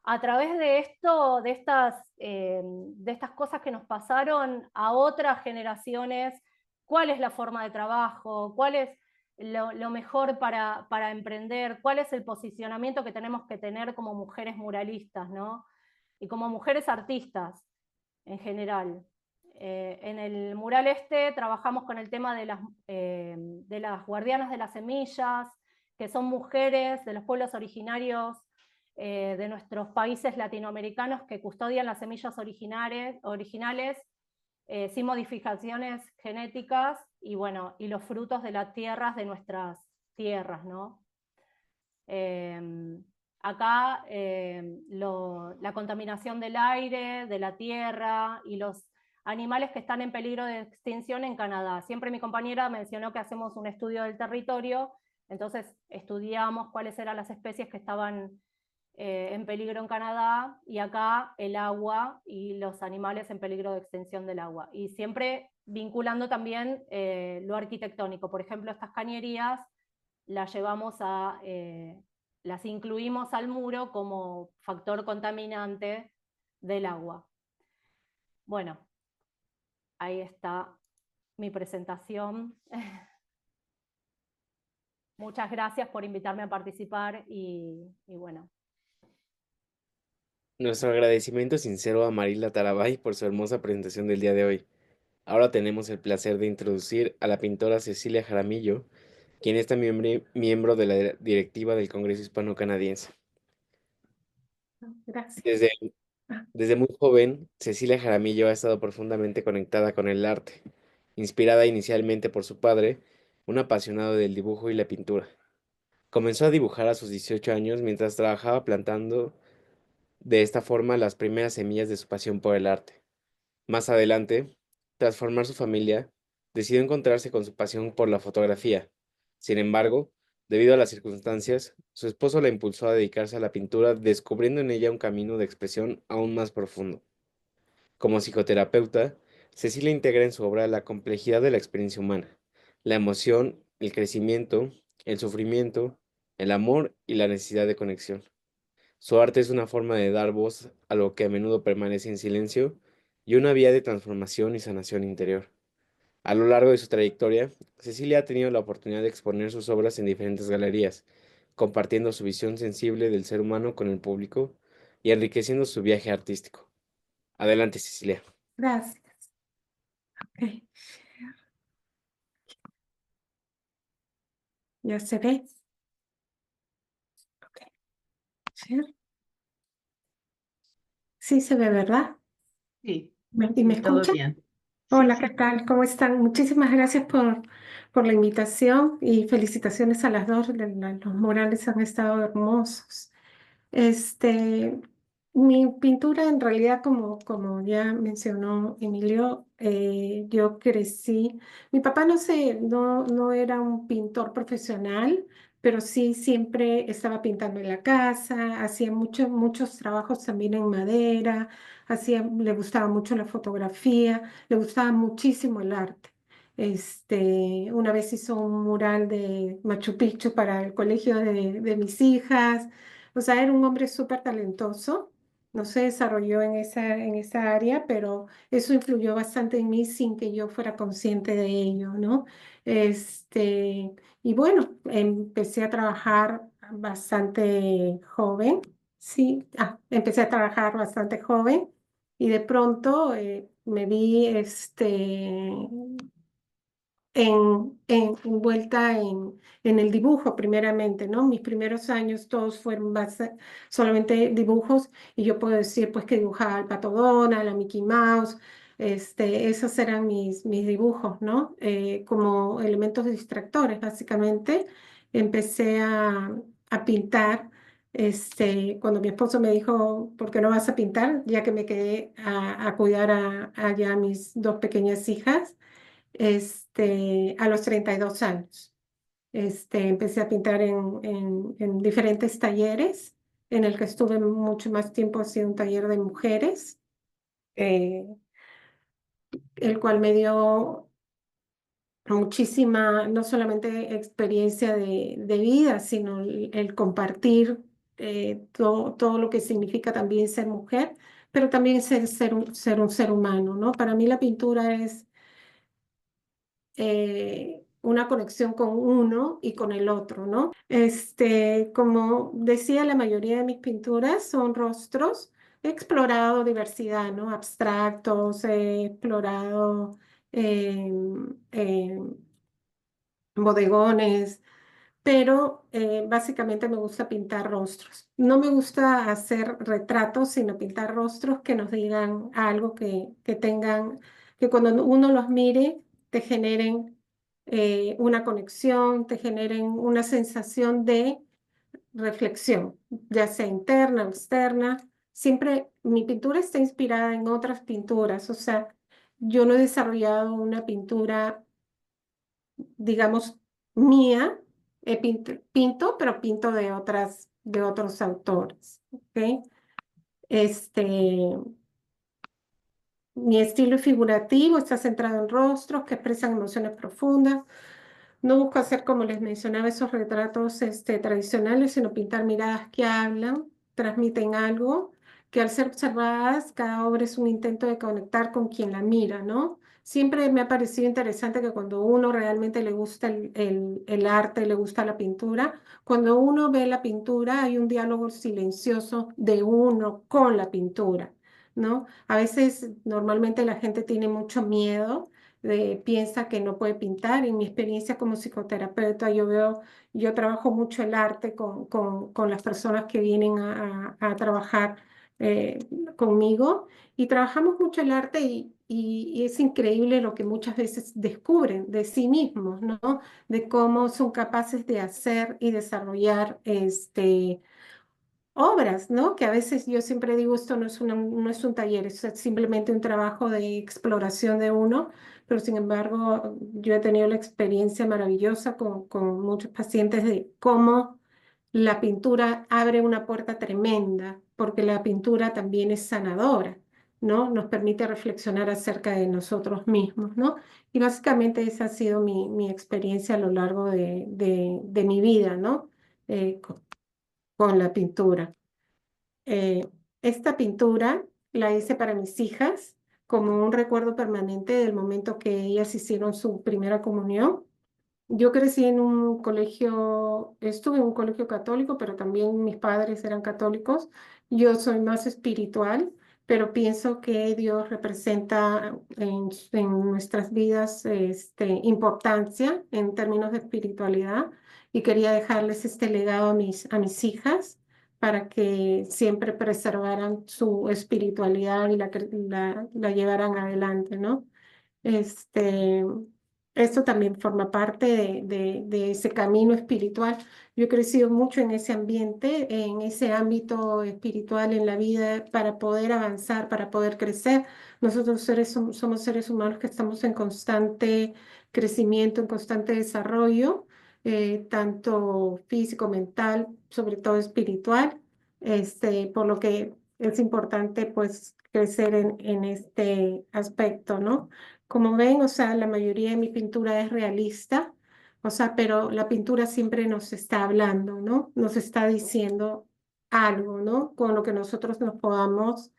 a través de esto, de estas cosas que nos pasaron a otras generaciones, cuál es la forma de trabajo, cuál es lo mejor para emprender, cuál es el posicionamiento que tenemos que tener como mujeres muralistas, ¿no? Y como mujeres artistas en general. En el mural este trabajamos con el tema de las guardianas de las semillas, que son mujeres de los pueblos originarios de nuestros países latinoamericanos que custodian las semillas originales sin modificaciones genéticas y, bueno, y los frutos de las tierras de nuestras tierras, ¿no? Acá la contaminación del aire, de la tierra y los animales que están en peligro de extinción en Canadá. Siempre mi compañera mencionó que hacemos un estudio del territorio, entonces estudiamos cuáles eran las especies que estaban en peligro en Canadá, y acá el agua y los animales en peligro de extinción del agua. Y siempre vinculando también lo arquitectónico. Por ejemplo, estas cañerías las las incluimos al muro como factor contaminante del agua. Bueno, ahí está mi presentación. Muchas gracias por invitarme a participar y bueno. Nuestro agradecimiento sincero a Marila Tarabay por su hermosa presentación del día de hoy. Ahora tenemos el placer de introducir a la pintora Cecilia Jaramillo, quien es también miembro de la directiva del Congreso Hispano-Canadiense. Gracias. Desde muy joven, Cecilia Jaramillo ha estado profundamente conectada con el arte, inspirada inicialmente por su padre, un apasionado del dibujo y la pintura. Comenzó a dibujar a sus 18 años mientras trabajaba plantando de esta forma las primeras semillas de su pasión por el arte. Más adelante, tras formar su familia, decidió encontrarse con su pasión por la fotografía. Sin embargo, debido a las circunstancias, su esposo la impulsó a dedicarse a la pintura, descubriendo en ella un camino de expresión aún más profundo. Como psicoterapeuta, Cecilia integra en su obra la complejidad de la experiencia humana, la emoción, el crecimiento, el sufrimiento, el amor y la necesidad de conexión. Su arte es una forma de dar voz a lo que a menudo permanece en silencio y una vía de transformación y sanación interior. A lo largo de su trayectoria, Cecilia ha tenido la oportunidad de exponer sus obras en diferentes galerías, compartiendo su visión sensible del ser humano con el público y enriqueciendo su viaje artístico. Adelante, Cecilia. Gracias. Ok. ¿Ya se ve? Ok. Share. Sí se ve, ¿verdad? Sí, ¿Y me sí, todo escucha? bien. Hola, Sí, ¿qué sí. tal? ¿Cómo están? Muchísimas gracias por la invitación y felicitaciones a las dos. Los murales han estado hermosos. Este, mi pintura en realidad, como ya mencionó Emilio, yo crecí. Mi papá no era un pintor profesional, pero sí siempre estaba pintando en la casa, hacía muchos trabajos también en madera, le gustaba mucho la fotografía, le gustaba muchísimo el arte. Una vez hizo un mural de Machu Picchu para el colegio de mis hijas. O sea, era un hombre súper talentoso, no se desarrolló en esa área, pero eso influyó bastante en mí sin que yo fuera consciente de ello, ¿no? Este, y bueno, empecé a trabajar bastante joven, sí, empecé a trabajar bastante joven y de pronto me vi envuelta en el dibujo primeramente, ¿no? Mis primeros años todos fueron solamente dibujos y yo puedo decir pues que dibujaba al Pato Donald, a Mickey Mouse, esos eran mis dibujos, ¿no? Como elementos distractores, básicamente. Empecé a pintar. Cuando mi esposo me dijo, ¿por qué no vas a pintar? Ya que me quedé a cuidar a ya mis dos pequeñas hijas a los 32 años. Empecé a pintar en diferentes talleres, en el que estuve mucho más tiempo, ha sido un taller de mujeres, eh, el cual me dio muchísima, no solamente experiencia de vida, sino el compartir todo lo que significa también ser mujer, pero también ser un ser humano, ¿no? Para mí la pintura es una conexión con uno y con el otro, ¿no? Como decía, la mayoría de mis pinturas son rostros. He explorado diversidad, ¿no? Abstractos, he explorado bodegones, pero básicamente me gusta pintar rostros. No me gusta hacer retratos, sino pintar rostros que nos digan algo, que tengan, que cuando uno los mire, te generen una conexión, te generen una sensación de reflexión, ya sea interna o externa. Siempre mi pintura está inspirada en otras pinturas, o sea, yo no he desarrollado una pintura digamos, mía, pero pinto de otros autores, ¿ok? Este, Mi estilo es figurativo, está centrado en rostros que expresan emociones profundas. No busco hacer, como les mencionaba, esos retratos tradicionales, sino pintar miradas que hablan, transmiten algo, que al ser observadas, cada obra es un intento de conectar con quien la mira, ¿no? Siempre me ha parecido interesante que cuando uno realmente le gusta el arte, le gusta la pintura, cuando uno ve la pintura hay un diálogo silencioso de uno con la pintura, ¿no? A veces, normalmente la gente tiene mucho miedo piensa que no puede pintar. En mi experiencia como psicoterapeuta, yo trabajo mucho el arte con las personas que vienen a trabajar eh, conmigo y trabajamos mucho el arte y es increíble lo que muchas veces descubren de sí mismos, ¿no? De cómo son capaces de hacer y desarrollar obras, ¿no? Que a veces yo siempre digo, esto no es un taller, es simplemente un trabajo de exploración de uno, pero sin embargo yo he tenido la experiencia maravillosa con muchos pacientes de cómo la pintura abre una puerta tremenda, porque la pintura también es sanadora, ¿no? Nos permite reflexionar acerca de nosotros mismos, ¿no? Y básicamente esa ha sido mi experiencia a lo largo de mi vida, ¿no? Con la pintura. Esta pintura la hice para mis hijas como un recuerdo permanente del momento que ellas hicieron su primera comunión. Yo crecí en un colegio, estuve en un colegio católico, pero también mis padres eran católicos. Yo soy más espiritual, pero pienso que Dios representa en nuestras vidas importancia en términos de espiritualidad y quería dejarles este legado a mis hijas para que siempre preservaran su espiritualidad y la llevaran adelante, ¿no? Este, esto también forma parte de ese camino espiritual. Yo he crecido mucho en ese ambiente, en ese ámbito espiritual en la vida para poder avanzar, para poder crecer. Nosotros somos seres humanos que estamos en constante crecimiento, en constante desarrollo, tanto físico, mental, sobre todo espiritual, por lo que es importante pues crecer en este aspecto, ¿no? Como ven, o sea, la mayoría de mi pintura es realista, o sea, pero la pintura siempre nos está hablando, ¿no? Nos está diciendo algo, ¿no? Con lo que nosotros nos podamos,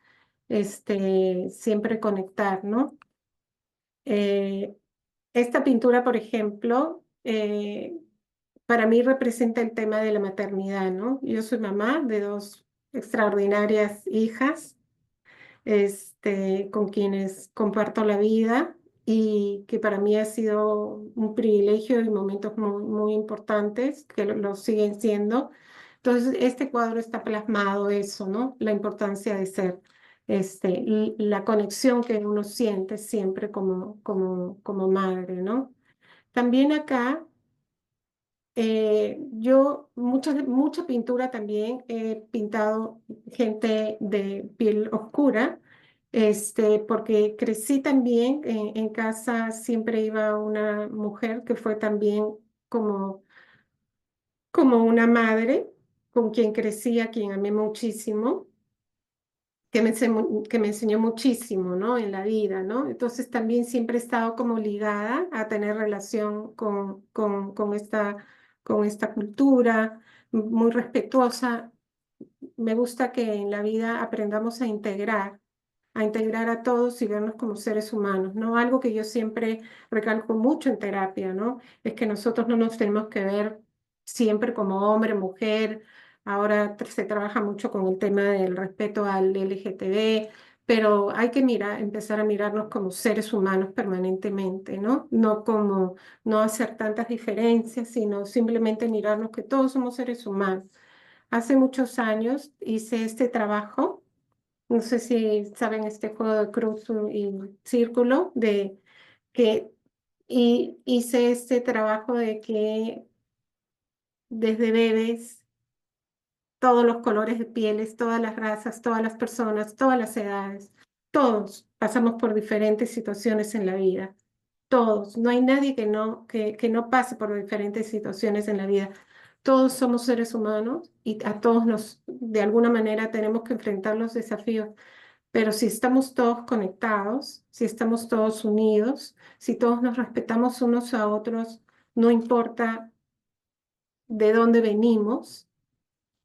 siempre conectar, ¿no? Eh, esta pintura, por ejemplo, para mí representa el tema de la maternidad, ¿no? Yo soy mamá de dos extraordinarias hijas con quienes comparto la vida y que para mí ha sido un privilegio y momentos muy importantes, que lo siguen siendo. Entonces, este cuadro está plasmado eso, ¿no? La importancia de ser, y la conexión que uno siente siempre como madre, ¿no? También acá yo mucha pintura también he pintado gente de piel oscura, porque crecí también en casa, siempre iba una mujer que fue también como, como una madre con quien crecí, a quien amé muchísimo, que me enseñó muchísimo, ¿no? En la vida, ¿no? Entonces también siempre he estado como ligada a tener relación con esta cultura, muy respetuosa. Me gusta que en la vida aprendamos a integrar a todos y vernos como seres humanos, ¿no? Algo que yo siempre recalco mucho en terapia, ¿no? Es que nosotros no nos tenemos que ver siempre como hombre, mujer. Ahora se trabaja mucho con el tema del respeto al LGTB, pero hay que empezar a mirarnos como seres humanos permanentemente, ¿no? No hacer tantas diferencias, sino simplemente mirarnos que todos somos seres humanos. Hace muchos años hice este trabajo, no sé si saben este juego de cruz y círculo, que y hice este trabajo de que desde bebés, todos los colores de pieles, todas las razas, todas las personas, todas las edades, todos pasamos por diferentes situaciones en la vida. Todos, no hay nadie que no pase por diferentes situaciones en la vida. Todos somos seres humanos y a todos de alguna manera, tenemos que enfrentar los desafíos. Pero si estamos todos conectados, si estamos todos unidos, si todos nos respetamos unos a otros, no importa de dónde venimos,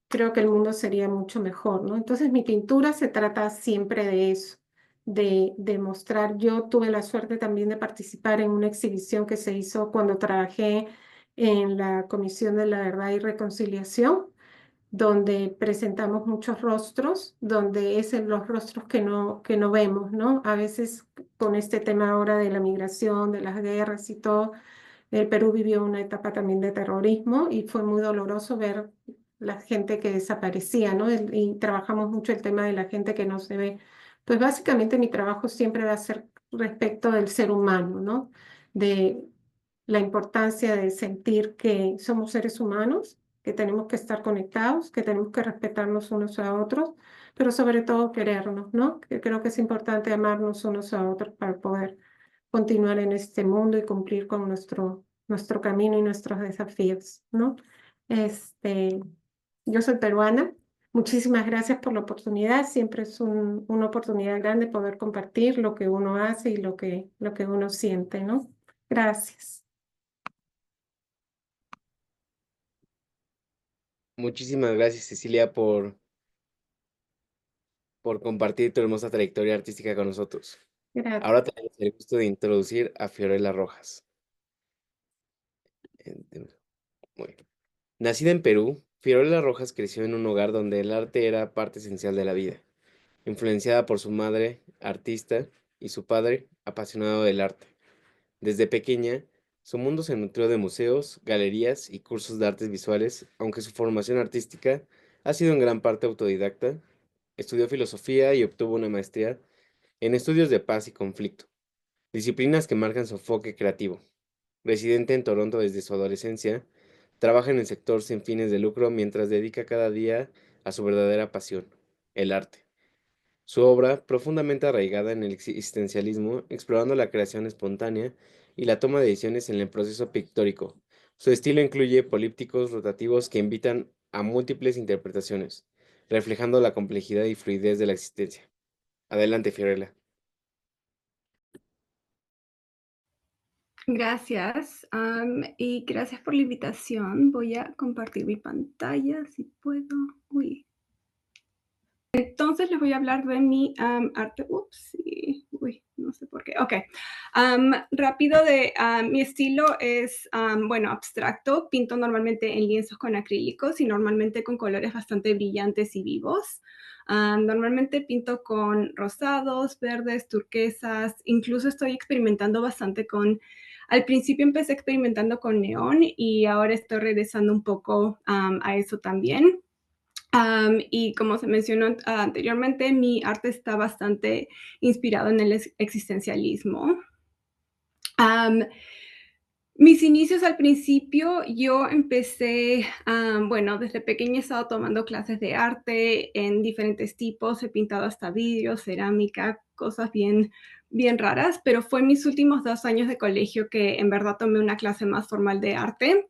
creo que el mundo sería mucho mejor, ¿no? Entonces mi pintura se trata siempre de eso, de mostrar. Yo tuve la suerte también de participar en una exhibición que se hizo cuando trabajé en la Comisión de la Verdad y Reconciliación, donde presentamos muchos rostros, donde es en los rostros que no vemos, ¿no? A veces con este tema ahora de la migración, de las guerras y todo, el Perú vivió una etapa también de terrorismo y fue muy doloroso ver la gente que desaparecía, ¿no? Y trabajamos mucho el tema de la gente que no se ve. Pues básicamente mi trabajo siempre va a ser respecto del ser humano, ¿no? De la importancia de sentir que somos seres humanos que tenemos que estar conectados, que tenemos que respetarnos unos a otros, pero sobre todo querernos, ¿no? Que creo que es importante amarnos unos a otros para poder continuar en este mundo y cumplir con nuestro camino y nuestros desafíos, ¿no? Este, yo soy peruana. Muchísimas gracias por la oportunidad. Siempre es una oportunidad grande poder compartir lo que uno hace y lo que uno siente, ¿no? Gracias. Muchísimas gracias, Cecilia, por compartir tu hermosa trayectoria artística con nosotros. Gracias. Ahora tenemos el gusto de introducir a Fiorella Rojas. Muy bien. Nacida en Perú, Fiorella Rojas creció en un hogar donde el arte era parte esencial de la vida, influenciada por su madre, artista, y su padre, apasionado del arte. Desde pequeña, su mundo se nutrió de museos, galerías y cursos de artes visuales, aunque su formación artística ha sido en gran parte autodidacta. Estudió filosofía y obtuvo una maestría en estudios de paz y conflicto, disciplinas que marcan su enfoque creativo. Residente en Toronto desde su adolescencia, trabaja en el sector sin fines de lucro mientras dedica cada día a su verdadera pasión, el arte. Su obra, profundamente arraigada en el existencialismo, explorando la creación espontánea y la toma de decisiones en el proceso pictórico. Su estilo incluye polípticos rotativos que invitan a múltiples interpretaciones, reflejando la complejidad y fluidez de la existencia. Adelante, Fiorella. Gracias, y gracias por la invitación. Voy a compartir mi pantalla, si puedo. Uy. Entonces les voy a hablar de mi arte. Ups, uy, no sé por qué. Ok. Rápido mi estilo es, bueno, abstracto. Pinto normalmente en lienzos con acrílicos y normalmente con colores bastante brillantes y vivos. Normalmente pinto con rosados, verdes, turquesas. Incluso estoy experimentando bastante con... Al principio empecé experimentando con neón y ahora estoy regresando un poco a eso también. Y como se mencionó anteriormente, mi arte está bastante inspirado en el existencialismo. Mis inicios al principio, yo empecé, bueno, desde pequeña he estado tomando clases de arte en diferentes tipos, he pintado hasta vidrio, cerámica, cosas bien, bien raras, pero fue en mis últimos 2 años de colegio que en verdad tomé una clase más formal de arte.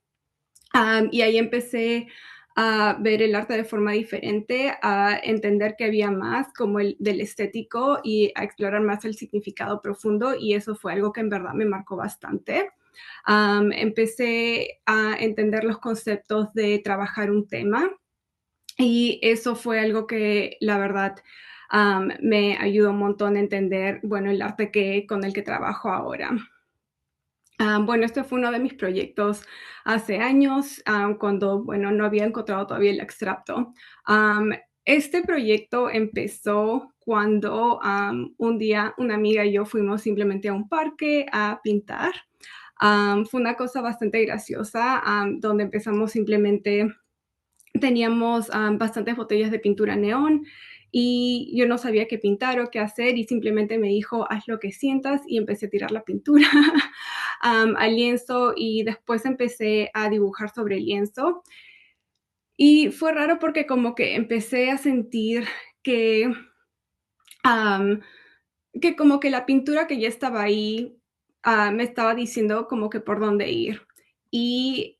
Y ahí empecé a ver el arte de forma diferente, a entender que había más como el del estético y a explorar más el significado profundo, y eso fue algo que en verdad me marcó bastante. Empecé a entender los conceptos de trabajar un tema y eso fue algo que la verdad me ayudó un montón a entender, bueno, el arte con el que trabajo ahora. Bueno, este fue uno de mis proyectos hace años, cuando, bueno, no había encontrado todavía el extracto. Este proyecto empezó cuando un día una amiga y yo fuimos simplemente a un parque a pintar. Fue una cosa bastante graciosa, donde empezamos simplemente, teníamos bastantes botellas de pintura neón y yo no sabía qué pintar o qué hacer y simplemente me dijo, haz lo que sientas, y empecé a tirar la pintura al lienzo y después empecé a dibujar sobre el lienzo. Y fue raro porque como que empecé a sentir que, que como que la pintura que ya estaba ahí me estaba diciendo como que por dónde ir. Y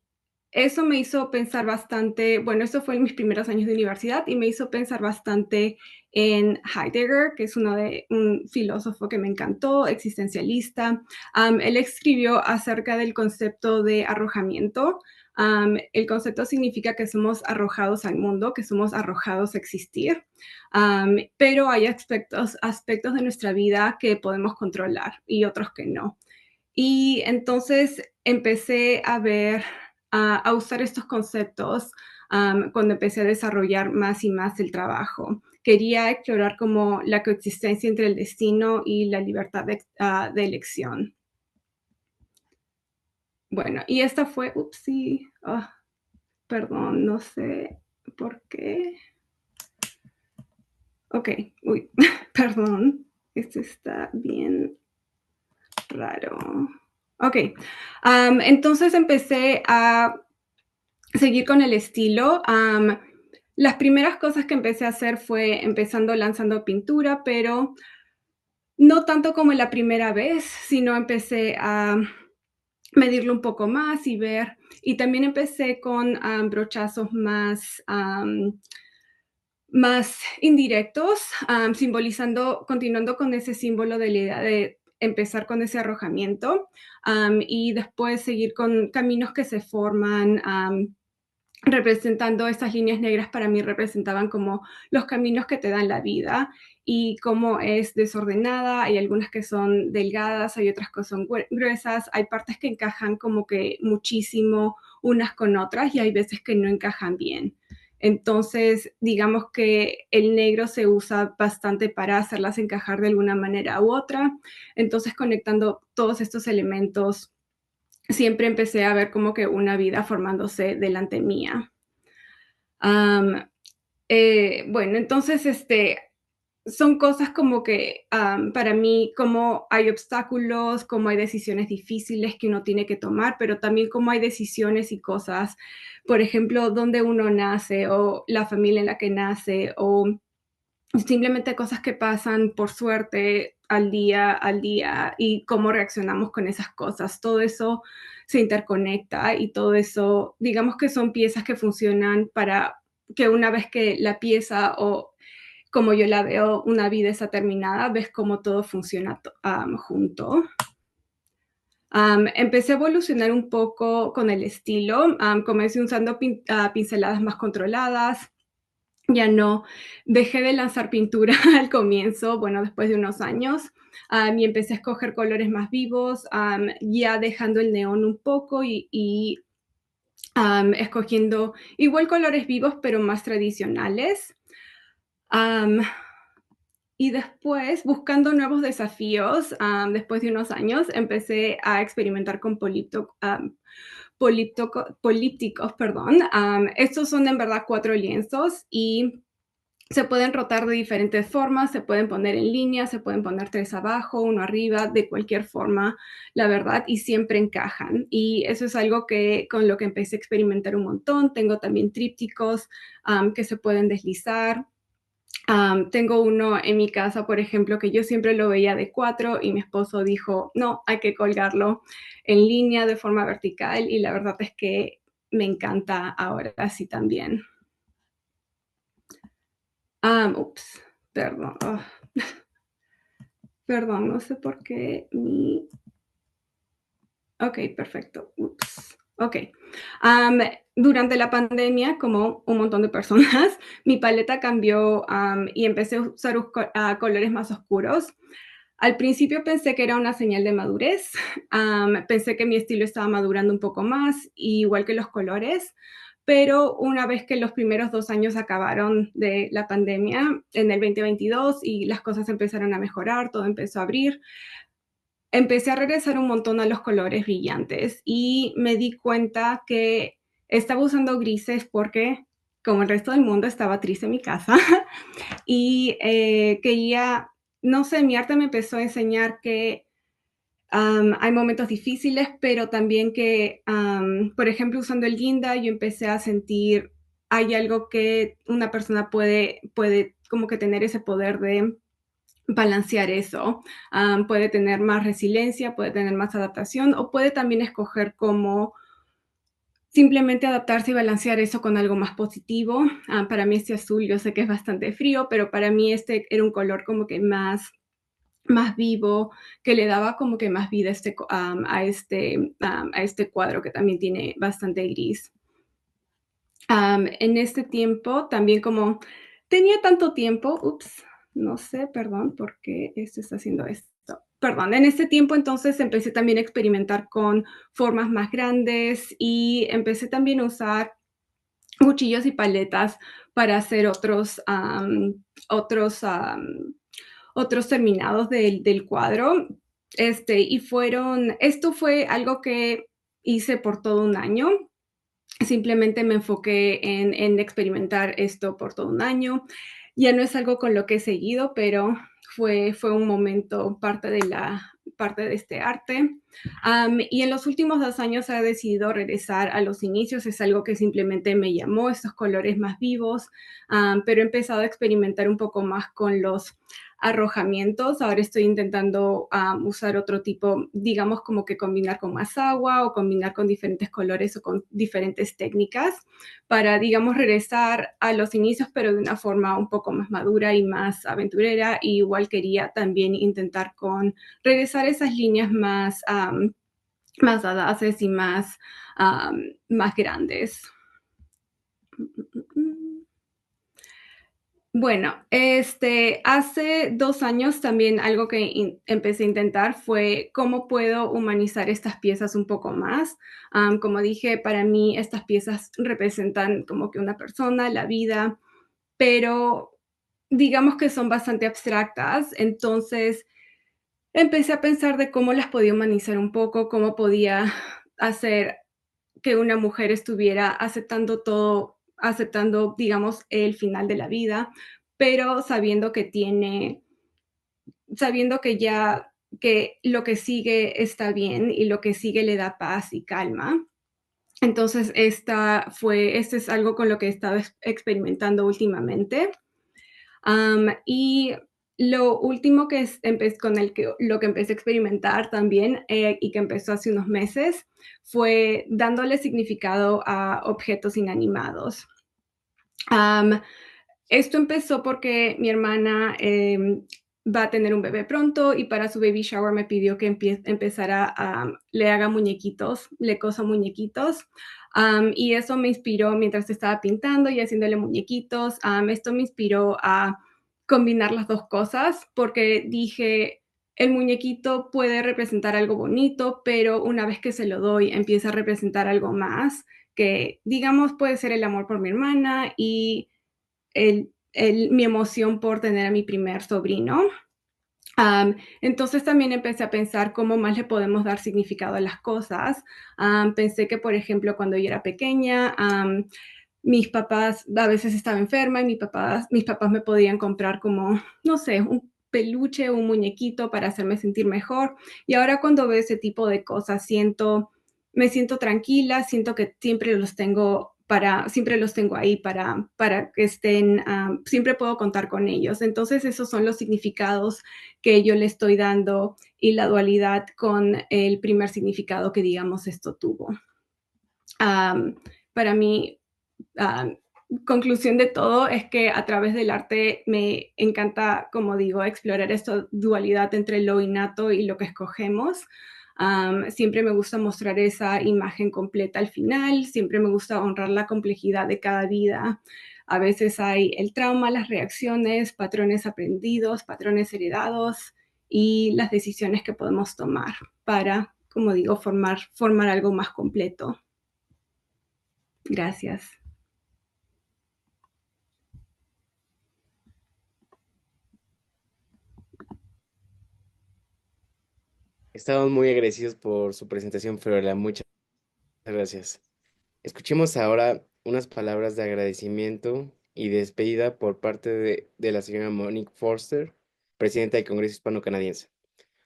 eso me hizo pensar bastante, bueno, eso fue en mis primeros años de universidad y me hizo pensar bastante en Heidegger, que es un filósofo que me encantó, existencialista. Él escribió acerca del concepto de arrojamiento. El concepto significa que somos arrojados al mundo, que somos arrojados a existir, pero hay aspectos de nuestra vida que podemos controlar y otros que no. Y entonces empecé a ver, a usar estos conceptos cuando empecé a desarrollar más y más el trabajo. Quería explorar como la coexistencia entre el destino y la libertad de elección. Bueno, y esta fue, upsí, perdón, no sé por qué. Ok, uy, perdón, esto está bien raro. Ok, entonces empecé a seguir con el estilo. Las primeras cosas que empecé a hacer fue empezando lanzando pintura, pero no tanto como la primera vez, sino empecé a medirlo un poco más y ver. Y también empecé con brochazos más indirectos, simbolizando, continuando con ese símbolo de la idea de empezar con ese arrojamiento y después seguir con caminos que se forman, representando estas líneas negras. Para mí representaban como los caminos que te dan la vida y cómo es desordenada. Hay algunas que son delgadas, hay otras que son gruesas, hay partes que encajan como que muchísimo unas con otras y hay veces que no encajan bien. Entonces, digamos que el negro se usa bastante para hacerlas encajar de alguna manera u otra. Entonces, conectando todos estos elementos, siempre empecé a ver como que una vida formándose delante mía. Bueno, entonces, son cosas como que para mí, como hay obstáculos, como hay decisiones difíciles que uno tiene que tomar, pero también como hay decisiones y cosas, por ejemplo, dónde uno nace o la familia en la que nace o simplemente cosas que pasan por suerte al día y cómo reaccionamos con esas cosas. Todo eso se interconecta y todo eso, digamos que son piezas que funcionan para que una vez que la pieza o como yo la veo, una vida está terminada, ves cómo todo funciona junto. Empecé a evolucionar un poco con el estilo. Comencé usando pinceladas más controladas. Ya no dejé de lanzar pintura al comienzo, bueno, después de unos años, y empecé a escoger colores más vivos, ya dejando el neón un poco y escogiendo igual colores vivos, pero más tradicionales. Y después, buscando nuevos desafíos, después de unos años, empecé a experimentar con polípticos, perdón. Estos son en verdad 4 lienzos y se pueden rotar de diferentes formas, se pueden poner en línea, se pueden poner 3 abajo, 1 arriba, de cualquier forma, la verdad, y siempre encajan. Y eso es algo con lo que empecé a experimentar un montón. Tengo también trípticos que se pueden deslizar. Tengo uno en mi casa, por ejemplo, que yo siempre lo veía de 4 y mi esposo dijo, no, hay que colgarlo en línea de forma vertical y la verdad es que me encanta ahora así también. Ups, perdón. Perdón, no sé por qué Ok, perfecto. Ups. Ok. Durante la pandemia, como un montón de personas, mi paleta cambió y empecé a usar colores más oscuros. Al principio pensé que era una señal de madurez. Pensé que mi estilo estaba madurando un poco más, igual que los colores. Pero una vez que los primeros 2 años acabaron de la pandemia, en el 2022, y las cosas empezaron a mejorar, todo empezó a abrir, empecé a regresar un montón a los colores brillantes y me di cuenta que estaba usando grises porque, como el resto del mundo, estaba triste en mi casa y quería, no sé, mi arte me empezó a enseñar que hay momentos difíciles, pero también que, por ejemplo, usando el guinda, yo empecé a sentir, hay algo que una persona puede como que tener ese poder de balancear eso. Puede tener más resiliencia, puede tener más adaptación o puede también escoger cómo simplemente adaptarse y balancear eso con algo más positivo. Para mí este azul, yo sé que es bastante frío, pero para mí este era un color como que más vivo, que le daba como que más vida a este cuadro que también tiene bastante gris. En este tiempo, también como tenía tanto tiempo, no sé, perdón, por qué esto está haciendo esto. Perdón, en este tiempo entonces empecé también a experimentar con formas más grandes y empecé también a usar cuchillos y paletas para hacer otros terminados del cuadro. Esto fue algo que hice por todo un año. Simplemente me enfoqué en experimentar esto por todo un año. Ya no es algo con lo que he seguido, pero fue un momento, parte de parte de este arte. Y en los últimos 2 años he decidido regresar a los inicios, es algo que simplemente me llamó, estos colores más vivos, pero he empezado a experimentar un poco más con los arrojamientos. Ahora estoy intentando usar otro tipo, digamos como que combinar con más agua o combinar con diferentes colores o con diferentes técnicas para, digamos, regresar a los inicios, pero de una forma un poco más madura y más aventurera. Y igual quería también intentar con regresar a esas líneas más audaces y más grandes. Bueno, hace 2 años también algo que empecé a intentar fue cómo puedo humanizar estas piezas un poco más. Como dije, para mí estas piezas representan como que una persona, la vida, pero digamos que son bastante abstractas. Entonces empecé a pensar de cómo las podía humanizar un poco, cómo podía hacer que una mujer estuviera aceptando todo, aceptando, digamos, el final de la vida, pero sabiendo que ya que lo que sigue está bien y lo que sigue le da paz y calma. Entonces, este es algo con lo que he estado experimentando últimamente. Y lo último que lo que empecé a experimentar también, y que empezó hace unos meses, fue dándole significado a objetos inanimados. Am, Esto empezó porque mi hermana, va a tener un bebé pronto y para su baby shower me pidió que empezara le haga muñequitos, le cosa muñequitos, y eso me inspiró mientras estaba pintando y haciéndole muñequitos, esto me inspiró a combinar las 2 cosas, porque dije: "El muñequito puede representar algo bonito, pero una vez que se lo doy, empieza a representar algo más", que, digamos, puede ser el amor por mi hermana y mi emoción por tener a mi primer sobrino. Entonces también empecé a pensar cómo más le podemos dar significado a las cosas. Pensé que, por ejemplo, cuando yo era pequeña, mis papás a veces estaba enferma y mis papás me podían comprar como, no sé, un peluche, un muñequito para hacerme sentir mejor. Y ahora cuando veo ese tipo de cosas, me siento tranquila, siento que siempre los tengo ahí para que estén, siempre puedo contar con ellos. Entonces, esos son los significados que yo le estoy dando y la dualidad con el primer significado que, digamos, esto tuvo. Para mí, ah, conclusión de todo es que a través del arte me encanta, como digo, explorar esta dualidad entre lo innato y lo que escogemos. Siempre me gusta mostrar esa imagen completa al final, siempre me gusta honrar la complejidad de cada vida. A veces hay el trauma, las reacciones, patrones aprendidos, patrones heredados y las decisiones que podemos tomar para, como digo, formar algo más completo. Gracias. Estamos muy agradecidos por su presentación, Fiorella. Muchas gracias. Escuchemos ahora unas palabras de agradecimiento y despedida por parte de la señora Monique Forster, presidenta del Congreso Hispano-Canadiense.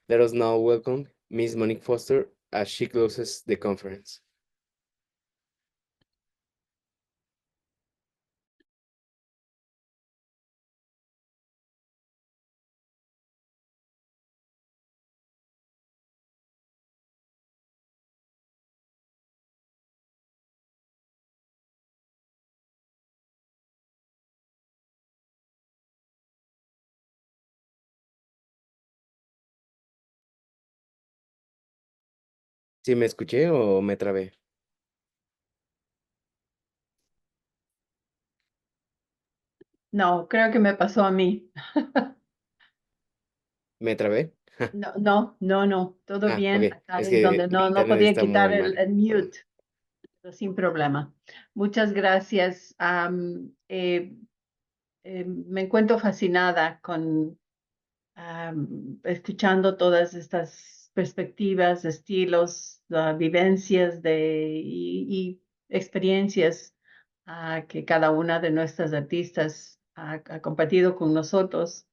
Let us now welcome Miss Monique Foster as she closes the conference. ¿Sí me escuché o me trabé? No, creo que me pasó a mí. ¿Me trabé? No, no, no, no, todo Ah, ok. bien acá Es en que donde mi no internet podía está quitar muy mal. el Perdón. mute, pero sin problema. Muchas gracias. Me encuentro fascinada con escuchando todas estas perspectivas, estilos, vivencias y experiencias que cada una de nuestras artistas ha compartido con nosotros.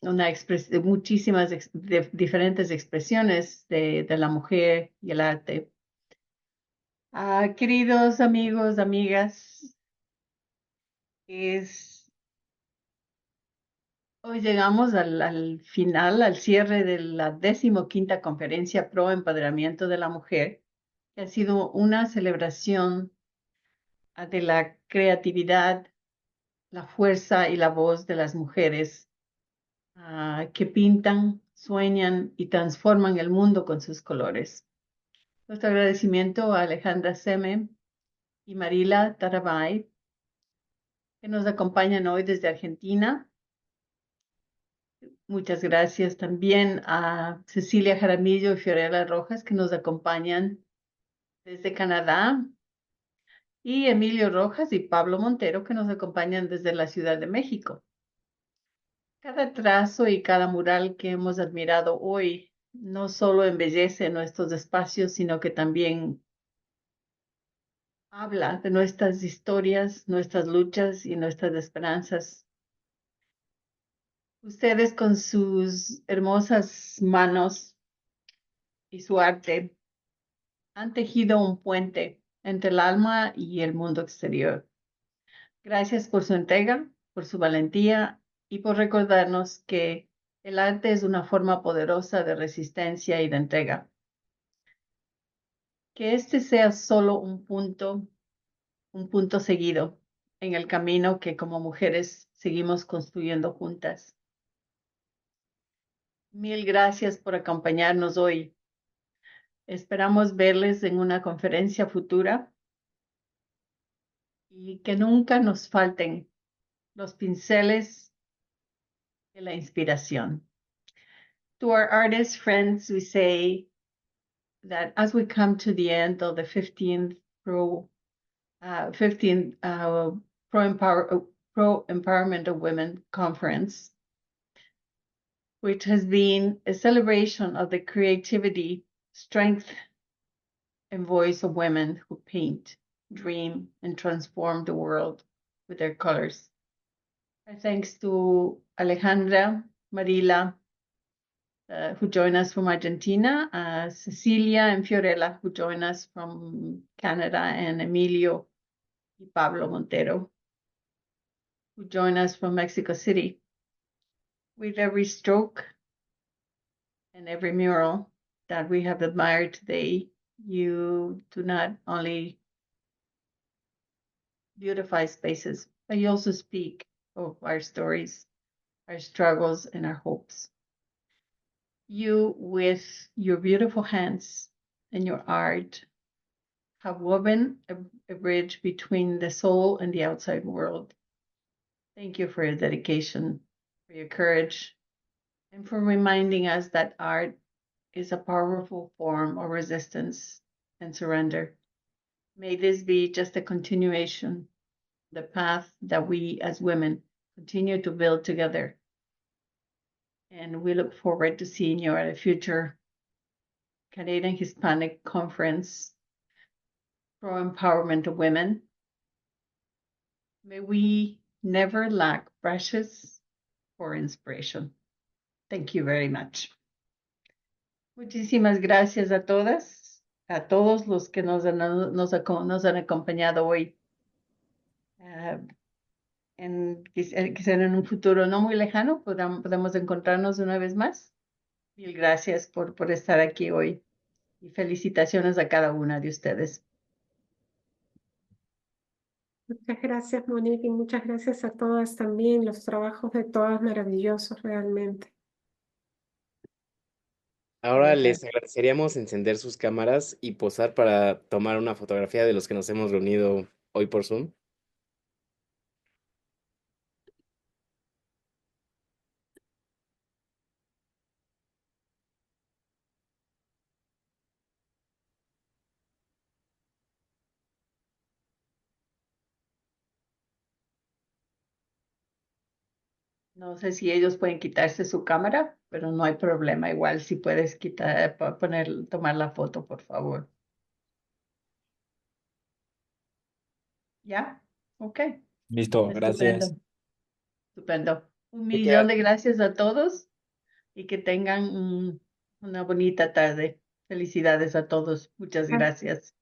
muchísimas diferentes expresiones de la mujer y el arte. Queridos amigos, amigas, hoy llegamos al final, al cierre de la 15ª Conferencia Pro Empoderamiento de la Mujer, que ha sido una celebración de la creatividad, la fuerza y la voz de las mujeres que pintan, sueñan y transforman el mundo con sus colores. Nuestro agradecimiento a Alejandra Seme y Marila Tarabay, que nos acompañan hoy desde Argentina. Muchas gracias también a Cecilia Jaramillo y Fiorella Rojas, que nos acompañan desde Canadá, y Emilio Rojas y Pablo Montero, que nos acompañan desde la Ciudad de México. Cada trazo y cada mural que hemos admirado hoy no solo embellece nuestros espacios, sino que también habla de nuestras historias, nuestras luchas y nuestras esperanzas. Ustedes con sus hermosas manos y su arte han tejido un puente entre el alma y el mundo exterior. Gracias por su entrega, por su valentía y por recordarnos que el arte es una forma poderosa de resistencia y de entrega. Que este sea solo un punto seguido en el camino que como mujeres seguimos construyendo juntas. Mil gracias por acompañarnos hoy. Esperamos verles en una conferencia futura y que nunca nos falten los pinceles de la inspiración. To our artist friends, we say that as we come to the end of the 15th Pro Empowerment of Women Conference, which has been a celebration of the creativity, strength, and voice of women who paint, dream, and transform the world with their colors. Our thanks to Alejandra, Marila, who join us from Argentina, Cecilia and Fiorella, who join us from Canada, and Emilio y Pablo Montero, who join us from Mexico City. With every stroke and every mural that we have admired today, you do not only beautify spaces, but you also speak of our stories, our struggles, and our hopes. You, with your beautiful hands and your art, have woven a bridge between the soul and the outside world. Thank you for your dedication, for your courage, and for reminding us that art is a powerful form of resistance and surrender. May this be just a continuation, the path that we as women continue to build together. And we look forward to seeing you at a future Canadian Hispanic Conference Pro Empowerment of Women. May we never lack brushes for inspiration. Thank you very much. Muchísimas gracias a todas, a todos los que nos han acompañado hoy. Quizá en un futuro no muy lejano podemos encontrarnos una vez más. Mil gracias por estar aquí hoy y felicitaciones a cada una de ustedes. Muchas gracias, Monique, y muchas gracias a todas también. Los trabajos de todas maravillosos realmente. Ahora Gracias. les agradeceríamos encender sus cámaras y posar para tomar una fotografía de los que nos hemos reunido hoy por Zoom. No sé si ellos pueden quitarse su cámara, pero no hay problema. Igual si puedes tomar la foto, por favor. ¿Ya? Ok. Listo, Estupendo. gracias. Estupendo. Un ¿Qué millón queda? de gracias a todos y que tengan una bonita tarde. Felicidades a todos. Muchas gracias.